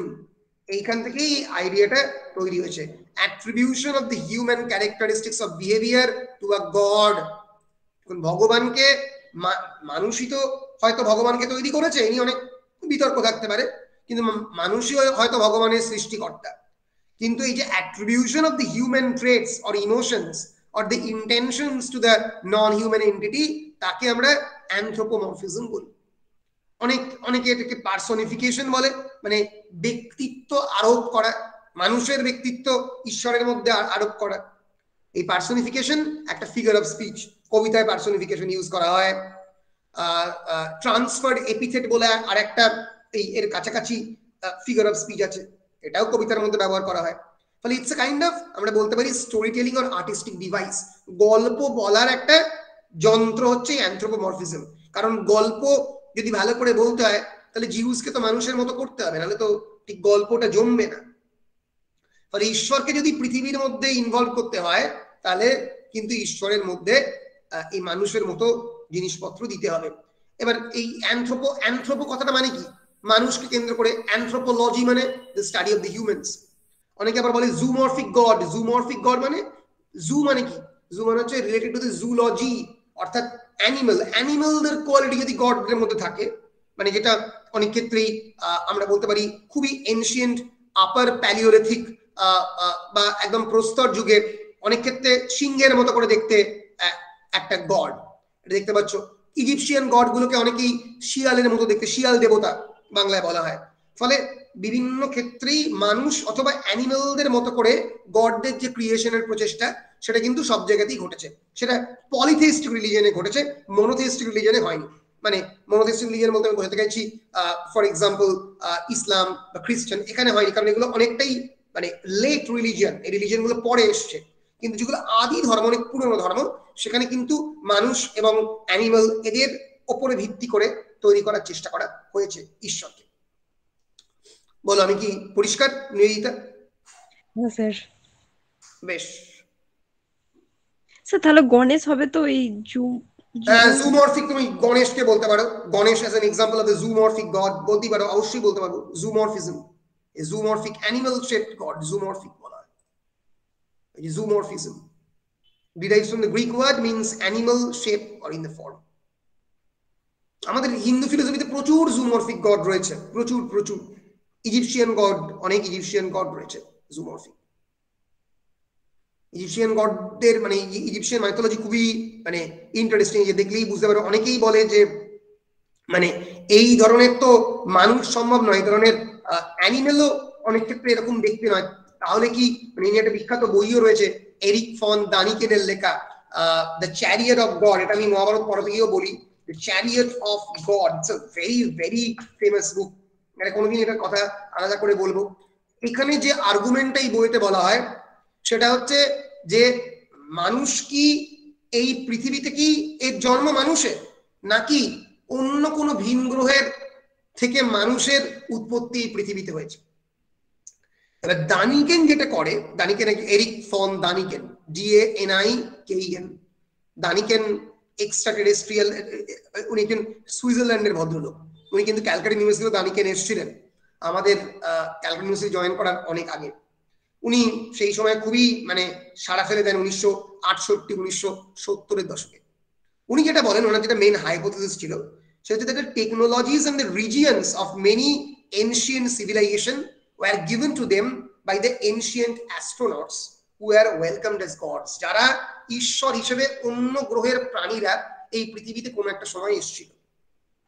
এইখান থেকেই আইডিয়াটা তৈরি হয়েছে। Attribution of the human characteristics of behaviour to a god. ভগবানকে, মানুষই তো হয়তো ভগবানকে তৈরি করেছে, এই নিয়ে অনেক বিতর্ক থাকতে পারে, কিন্তু মানুষই হয়তো ভগবানের সৃষ্টিকর্তা। কিন্তু এই যে attribution of the human traits or emotions or the intentions to the non human entity, তাকে আমরা অ্যানথ্রোপোমরফিজম বলি। অনেকে এটাকে পার্সনিফিকেশন বলে, মানে ব্যক্তিত্ব আরোপ করা, মানুষের ব্যক্তিত্ব ঈশ্বরের মধ্যে আরোপ করা। এই পার্সোনিফিকেশন একটা ফিগার অফ স্পিচ, কবিতায় পার্সোনিফিকেশন ইউজ করা হয়। ট্রান্সফার্ড এপিথেট বলে আর একটা এর কাছাকাছি ফিগার অফ স্পিচ আছে, এটাও কবিতার মধ্যে ব্যবহার করা হয়। ফলে ইটস এ কাইন্ড অফ, আমরা বলতে পারি, story telling or artistic device. গল্প বলার একটা যন্ত্র হচ্ছে অ্যানথ্রোপোমরফিজম। কারণ গল্প যদি ভালো করে বলতে হয় তাহলে জিউসকে তো মানুষের মতো করতে হবে, নাহলে তো ঠিক গল্পটা জমবে না। ফলে ঈশ্বরকে যদি পৃথিবীর মধ্যে ইনভলভ করতে হয় তাহলে কিন্তু ঈশ্বরের মধ্যে এই মানুষের মতো জিনিসপত্র দিতে হবে। এবার এই অ্যানথ্রোপো কথাটা মানে কি? মানুষকে কেন্দ্র করে। অ্যানথ্রোপোলজি মানে the study of the humans. অনেকে আবার বলে জুমরফিক গড। জুমরফিক গড মানে, জু মানে কি? জু মানে হচ্ছে রিলেটেড টু দ্য জুলজি, অর্থাৎ অ্যানিমালদের কোয়ালিটি যদি গডদের মধ্যে থাকে, মানে যেটা অনেক ক্ষেত্রেই আমরা বলতে পারি খুবই এনশিয়েন্ট আপার প্যালিওলিথিক বা একদম প্রস্তর যুগে অনেক ক্ষেত্রে সিংহের মতো করে দেখতে একটা গড, এটা দেখতে পাচ্ছ। ইজিপশিয়ান গড গুলোকে অনেকেই শিয়ালের মতো দেখতে, শিয়াল দেবতা বাংলায় বলা হয়। ফলে বিভিন্ন ক্ষেত্রেই মানুষ অথবা অ্যানিমালদের মতো করে গডদের যে ক্রিয়েশনের প্রচেষ্টা সেটা কিন্তু সব জায়গাতেই ঘটেছে। সেটা পলিথিস্টিক রিলিজনে ঘটেছে, মনোথিস্টিক রিলিজনে হয়নি। মানে মনোথিস্টিক রিলিজন বলতে আমি বোঝাতে চাইছি ফর এক্সাম্পল ইসলাম বা খ্রিস্টান, এখানে হয়নি, কারণ এগুলো অনেকটাই মানে লেট রিলিজিয়ন, এই রিলিজিয়ন গুলো পরে এসছে। কিন্তু যেগুলো আদি ধর্ম, অনেক পুরনো ধর্ম, সেখানে কিন্তু মানুষ এবং অ্যানিমাল এদের ওপরে ভিত্তি করে তৈরি করার চেষ্টা করা হয়েছে ঈশ্বরকে। বলো, আমি কি পরিষ্কার নিবেদিতা? হ্যাঁ স্যার। বেশ, স্যার তাহলে গণেশ হবে তো এই জুমরফিক। তুমি গণেশকে বলতে পারো, Ganesh as an example of the zoomorphic god বলতেই পারো, অবশ্যই বলতে পারবো। Zoomorphism, a zoomorphic animal shaped god, zoomorphic বলা হয়। এই জুমরফিজম derives from the Greek word, means animal shape or in the form. আমাদের হিন্দু ফিলোসফিতে প্রচুর জুমরফিক গড রয়েছে, প্রচুর প্রচুর। ইজিপশিয়ান গড, অনেক ইজিপশিয়ান গড রয়েছে জুমরফিক। ইজিপশিয়ান গডদের মানে ইজিপশিয়ান মাইথোলজি খুবই মানে ইন্টারেস্টিং, যে দেখলেই বুঝতে পারো। অনেকেই বলে যে মানে এই ধরনের তো মানুষ সম্ভব নয়, এই ধরনের অ্যানিমেলও অনেক ক্ষেত্রে এরকম দেখতে নয়। তাহলে কি মানে একটা বিখ্যাত বইও রয়েছে এরিক ফন দানিকেনের লেখা দ্য চ্যারিয়ট অফ গড, এটা আমি মহাভারত পড়া থেকেও বলি। The chariot of god, it's a very very famous বুক। এটা কোনোদিন এটার কথা আলাদা করে বলবো। এখানে যে আর্গুমেন্টটা এই বইতে বলা হয় সেটা হচ্ছে যে মানুষ কি এই পৃথিবীতে কি এর জন্ম মানুষের, নাকি অন্য কোনো ভিন গ্রহের থেকে মানুষের উৎপত্তি এই পৃথিবীতে হয়েছে। এবার দানিকেন যেটা করে, Daniken Erich von Daniken, DANIKEN, Daniken extraterrestrial, উনি একজন সুইজারল্যান্ডের ভদ্রলোক। উনি কিন্তু ক্যালকাটা ইউনিভার্সিটিতে দানিকেন এসেছিলেন আমাদের ক্যালকাটা ইউনিভার্সিটি জয়েন করার অনেক আগে। উনি সেই সময় খুবই মানে সাড়া ফেলে দেন 1968-1970-এর দশকে। উনি যেটা বলেন, ওনার যেটা মেইন হাইপোথিসিস ছিল সেটা হচ্ছে that technologies and the regions of many ancient civilization were given to them by the ancient astronauts who are welcomed as gods, যারা ঈশ্বর হিসেবে অন্য গ্রহের প্রাণীরা এই পৃথিবীতে কোনো একটা সময় এসেছিল।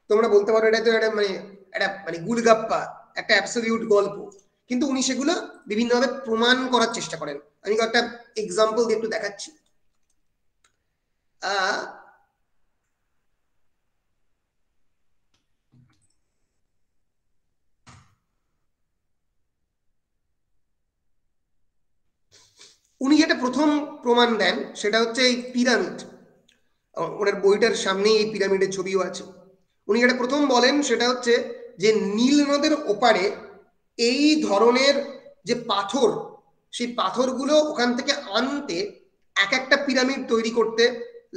তোমরা বলতে পারো এটা তো একটা মানে গুলগাপ্পা, একটা অ্যাবসলিউট গল্প, কিন্তু উনি সেগুলো বিভিন্নভাবে প্রমাণ করার চেষ্টা করেন। আমি একটা এক্সাম্পল দিয়ে একটু দেখাচ্ছি। উনি যেটা প্রথম প্রমাণ দেন সেটা হচ্ছে এই পিরামিড। ওনার বইটার সামনেই এই পিরামিডের ছবিও আছে। উনি যেটা প্রথম বলেন সেটা হচ্ছে যে নীল নদের ওপারে এই ধরনের যে পাথর, সেই পাথরগুলো ওখান থেকে আনতে এক একটা পিরামিড তৈরি করতে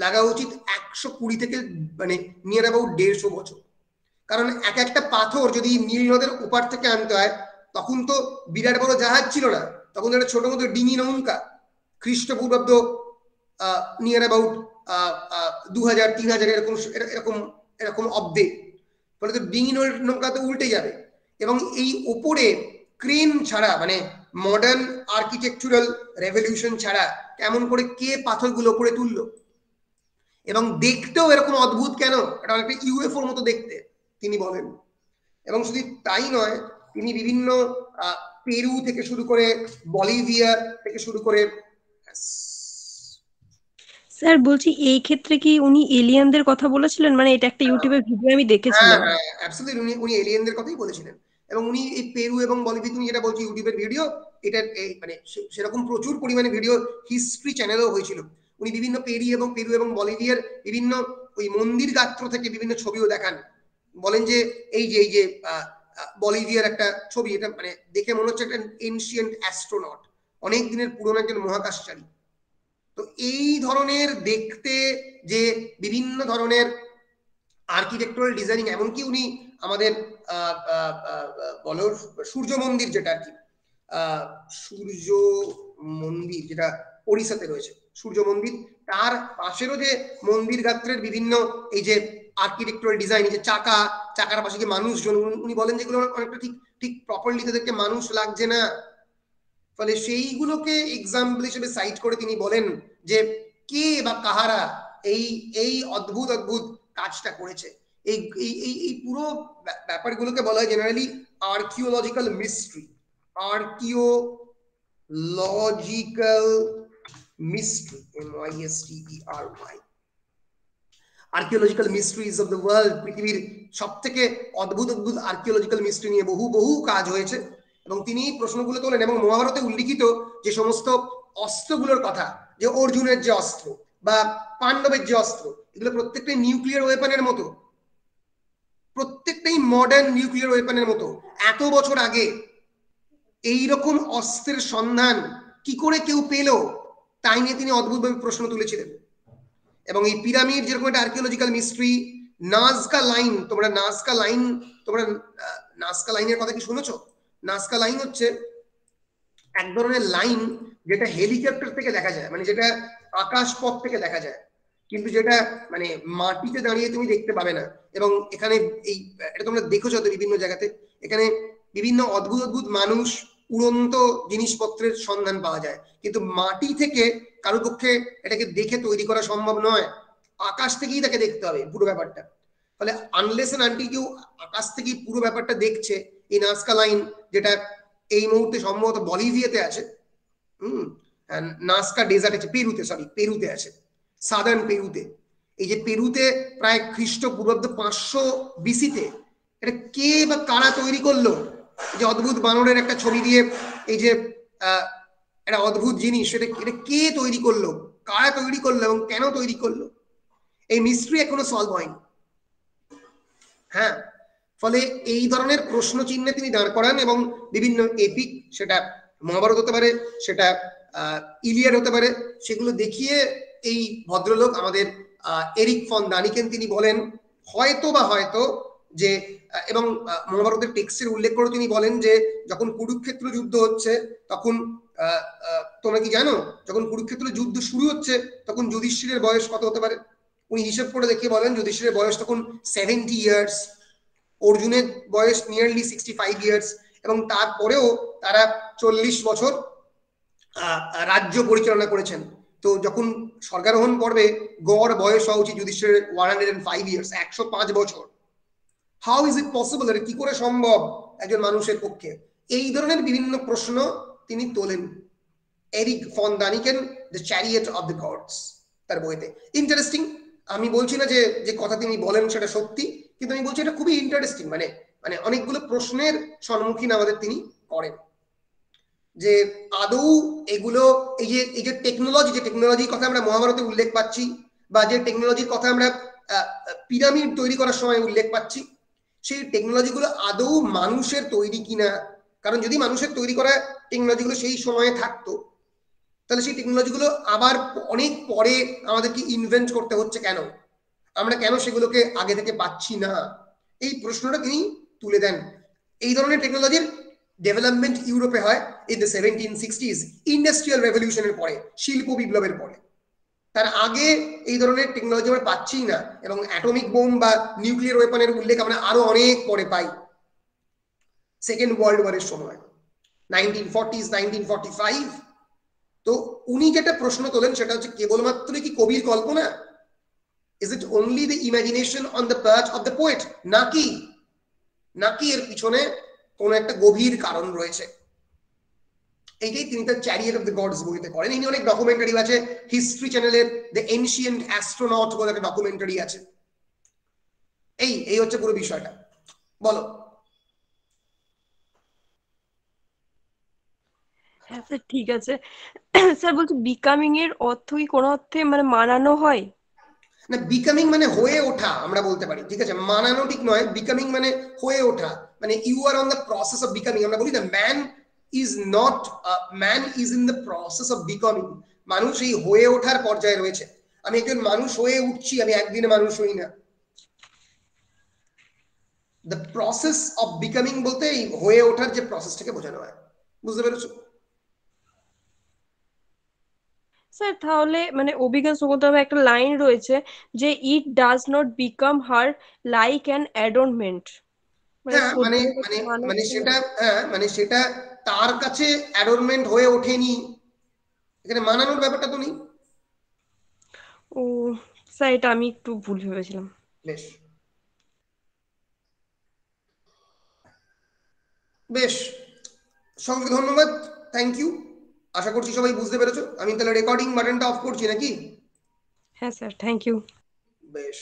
লাগা উচিত 120 থেকে মানে নিয়ার অ্যাবাউট 150 বছর। কারণ এক একটা পাথর যদি নীল নদের ওপার থেকে আনতে হয়, তখন তো বিরাট বড় জাহাজ ছিল না, তখন একটা ছোট মতো ডিঙি নৌকা, খ্রিস্টপূর্বাব্দ নিয়ার অ্যাবাউট 2000-3000 এরকম অব্দে। ফলে তো ডিঙি নৌকা তো উল্টে যাবে। এবং এই ওপরে ক্রেন ছাড়া, মানে মডার্ন আর্কিটেকচারাল রেভলিউশন ছাড়া কেমন করে কে পাথরগুলো উপরে তুললো? এবং দেখতেও এরকম অদ্ভুত কেন, এটা অনেকটা ইউএফওর মতো দেখতে তিনি বলেন। এবং শুধু তাই নয়, তিনি বিভিন্ন পেরু থেকে শুরু করে বলিভিয়া থেকে শুরু করে। স্যার বলছি এই ক্ষেত্রে কি উনি এলিয়েনদের কথা বলেছিলেন? মানে এটা একটা ইউটিউবে ভিডিও আমি দেখেছিলাম। হ্যাঁ, অ্যাবসলিউটলি উনি এলিয়েনদের কথাই বলেছিলেন। এবং উনি এই পেরু এবং বলিভিয়া, তুমি যেটা বলছো ইউটিউবের ভিডিও, এটা মানে সেরকম প্রচুর পরিমাণে ভিডিও হিস্ট্রি চ্যানেলেও হয়েছিল। উনি বিভিন্ন পেরু এবং বলিভিয়ার বিভিন্ন ওই মন্দির গাত্র থেকে বিভিন্ন ছবিও দেখান। বলেন যে এই যে বলিভিয়ার একটা ছবি, এটা মানে দেখে মনে হচ্ছে একটা এনশিয়েন্ট অ্যাস্ট্রোনট, অনেক দিনের পুরনো একজন মহাকাশচারী। তো এই ধরনের দেখতে যে বিভিন্ন ধরনের আর্কিটেকচারাল ডিজাইনিং, এমনকি উনি আমাদের বলো সূর্য মন্দির, যেটা আর কি সূর্য মন্দির যেটা ওড়িশাতে রয়েছে, সূর্য মন্দির, তার পাশেরও যে মন্দির গাত্রের বিভিন্ন এই যে আর্কিটেকচারাল ডিজাইন, যে চাকার পাশে যে মানুষজন, উনি বলেন যেগুলো অনেকটা ঠিক ঠিক প্রপারলি তাদেরকে মানুষ লাগছে না। ফলে সেইগুলোকে এক্সাম্পল হিসেবে সাইট করে তিনি বলেন যে কে বা কাহারা এই এই অদ্ভুত অদ্ভুত কাজটা করেছে। এই এই এই পুরো ব্যাপারগুলোকে বলা হয় generally archaeological mystery. Archaeological mystery, MYSTERY, archaeological mysteries of the world. পৃথিবীর সব থেকে অদ্ভুত অদ্ভুত আর্কিওলজিক্যাল মিস্ট্রি নিয়ে বহু কাজ হয়েছে এবং তিনি প্রশ্নগুলো তোলেন। এবং মহাভারতে উল্লিখিত যে সমস্ত অস্ত্রগুলোর কথা, যে অর্জুনের যে অস্ত্র বা পাণ্ডবের যে অস্ত্র, এগুলো প্রত্যেকটাই নিউক্লিয়ার ওয়েপনের মতো, প্রত্যেকটাই মডার্ন নিউক্লিয়ার ওয়েপনের মতো। এত বছর আগে এইরকম অস্ত্রের সন্ধান কি করে কেউ পেল, তাই নিয়ে তিনি অদ্ভুতভাবে প্রশ্ন তুলেছিলেন। এবং এই পিরামিড যেরকম একটা আর্কিওলজিক্যাল মিস্ট্রি, নাজকা লাইন, তোমরা নাজকা লাইনের কথা কি শুনেছো? নাজকা লাইন হচ্ছে এক ধরনের লাইন যেটা হেলিকপ্টার থেকে দেখা যায়, মানে যেটা আকাশ পথ থেকে দেখা যায়, কিন্তু যেটা মানে মাটিতে দাঁড়িয়ে তুমি দেখতে পাবে না। এবং এখানে এটা তোমরা দেখেছো তো বিভিন্ন জায়গাতে, এখানে বিভিন্ন অদ্ভুত অদ্ভুত মানুষ, উড়ন্ত জিনিসপত্রের সন্ধান পাওয়া যায়, কিন্তু মাটি থেকে কারোর পক্ষে এটাকে দেখে তৈরি করা সম্ভব নয়। আকাশ থেকেই তাকে দেখতে হবে পুরো ব্যাপারটা। ফলে আনলেস এন্ড আনটিল কেউ আকাশ থেকেই পুরো ব্যাপারটা দেখছে, এই নাজকা লাইন যেটা এই মুহূর্তে সম্ভবত বলিভিয়াতে আছে, নাজকা ডেজার্ট আছে পেরুতে আছে, সাদার্ন পেরুতে। এই যে পেরুতে প্রায় খ্রিস্টপূর্বাব্দ 500 BC-তে এটা কে বা কারা তৈরি করলো? যে অদ্ভুত বানরের একটা ছবি দিয়ে এই যে একটা অদ্ভুত জিনিস, এটা কে তৈরি করলো, কারা তৈরি করলো এবং কেন তৈরি করলো, এই মিস্ট্রি এখনো সলভ হয়নি। হ্যাঁ, ফলে এই ধরনের প্রশ্ন চিহ্নে তিনি দাঁড় করান এবং বিভিন্ন এপিক, সেটা মহাভারত হতে পারে, সেটা ইলিয়াড হতে পারে, সেগুলো দেখিয়ে এই ভদ্রলোক আমাদের এরিক ফন দানিকেন তিনি বলেন হয়তো যে, এবং মহাভারতের টেক্সটের উল্লেখ করে তিনি বলেন যে যখন কুরুক্ষেত্র যুদ্ধ হচ্ছে তখন তোমরা কি জানো, যখন কুরুক্ষেত্র যুদ্ধ শুরু হচ্ছে তখন যুধিষ্ঠিরের বয়স কত হতে পারে? উনি হিসেব করে দেখিয়ে বলেন যুধিষ্ঠিরের বয়স তখন 70 ইয়ার্স, অর্জুনের বয়স নিয়ারলি 65 ইয়ার্স, এবং তারপরেও তারা 40 বছর রাজ্য পরিচালনা করেছেন। তো যখন স্বর্গারোহণ করবে গড় বয়স হওয়া উচিত যুধিষ্ঠিরের 105 ইয়ার্স, 105 বছর। হাউ ইজ ইট পসিবল, এটা কি করে সম্ভব একজন মানুষের পক্ষে? এই ধরনের বিভিন্ন প্রশ্ন তিনি তোলেন Erich von Daniken, the chariot of the gods, তার বইতে। ইন্টারেস্টিং, আমি বলছি না যে কথা তিনি বলেন সেটা সত্যি, কিন্তু আমি বলছি এটা খুবই ইন্টারেস্টিং, মানে অনেকগুলো প্রশ্নের সম্মুখীন আমাদের তিনি করেন যে আদৌ এগুলো এই যে টেকনোলজির কথা আমরা মহাভারতে উল্লেখ পাচ্ছি, বা যে টেকনোলজির কথা আমরা পিরামিড তৈরি করার সময় উল্লেখ পাচ্ছি, সেই টেকনোলজিগুলো আদৌ মানুষের তৈরি কিনা। কারণ যদি মানুষের তৈরি করা টেকনোলজিগুলো সেই সময়ে থাকতো, তাহলে সেই টেকনোলজিগুলো আবার অনেক পরে আমাদেরকে ইনভেন্ট করতে হচ্ছে কেন, আমরা কেন সেগুলোকে আগে থেকে পাচ্ছি না, এই প্রশ্নটা তিনি তুলে দেন। এই ধরনের টেকনোলজির ডেভেলপমেন্ট ইউরোপে হয় ইন দ্য 1760s, ইন্ডাস্ট্রিয়াল রেভলিউশনের পরে, শিল্প বিপ্লবের পরে। তার আগে এই ধরনের টেকনোলজি আমরা পাচ্ছি না, এবং অ্যাটমিক বোম বা নিউক্লিয়ার ওয়েপনের উল্লেখ আমরা আরো অনেক পরে পাই, সেকেন্ড ওয়ার্ল্ড ওয়ারের সময়, 1940s, 1945। তো উনি যেটা প্রশ্ন তোলেন সেটা হচ্ছে কেবলমাত্র কি কবির কল্পনা? Is it only the imagination on the part of the poet, নাকি এর পিছনে কোন একটা গভীর কারণ রয়েছে। এইটাই তিনি তার চ্যারিয়েট অফ দ্য গডস বইতে করেন। ইনি অনেক ডকুমেন্টারি আছে, হিস্ট্রি চ্যানেলের দ্য এনশিয়েন্ট অ্যাস্ট্রোনট বলে একটা ডকুমেন্টারি আছে। এই হচ্ছে পুরো বিষয়টা। বলো। হ্যাঁ স্যার ঠিক আছে। স্যার বলছি বিকামিং এর অর্থ কি কোনো অর্থে মানে মানানো হয়? না, বিকামিং মানে হয়ে ওঠা আমরা বলতে পারি, ঠিক আছে? মানানো ঠিক নয়, বিকামিং মানে হয়ে ওঠা, মানে you are on the process of becoming. আমরা বলি না man is not, man is in the process of becoming. মানুষ এই হয়ে ওঠার পর্যায়ে রয়েছে। আমি একজন মানুষ হয়ে উঠছি, আমি একদিনে মানুষ হই না। দ্য প্রসেস অফ বিকামিং বলতে এই হয়ে ওঠার যে প্রসেসটাকে বোঝানো হয়। বুঝতে পেরেছো? স্যার তাহলে মানে অভিজ্ঞান সুগন্ধরামে একটা লাইন রয়েছে যে it does not become her like an adornment, মানে হ্যাঁ, মানে শ্রদ্ধেয় মানে মানব মানে সেটা, হ্যাঁ মানে সেটা তার কাছে অ্যাডোরমেন্ট হয়ে ওঠেনি। এখানে মানানোর ব্যাপারটা তো নেই। ও স্যার এটা আমি একটু ভুল ভেবেছিলাম। বেশ বেশ, সকলকে ধন্যবাদ, থ্যাংক ইউ। আশা করছি সবাই বুঝতে পেরেছো। আমি তাহলে রেকর্ডিং বাটনটা অফ করছি নাকি? হ্যাঁ স্যার থ্যাংক ইউ। বেশ।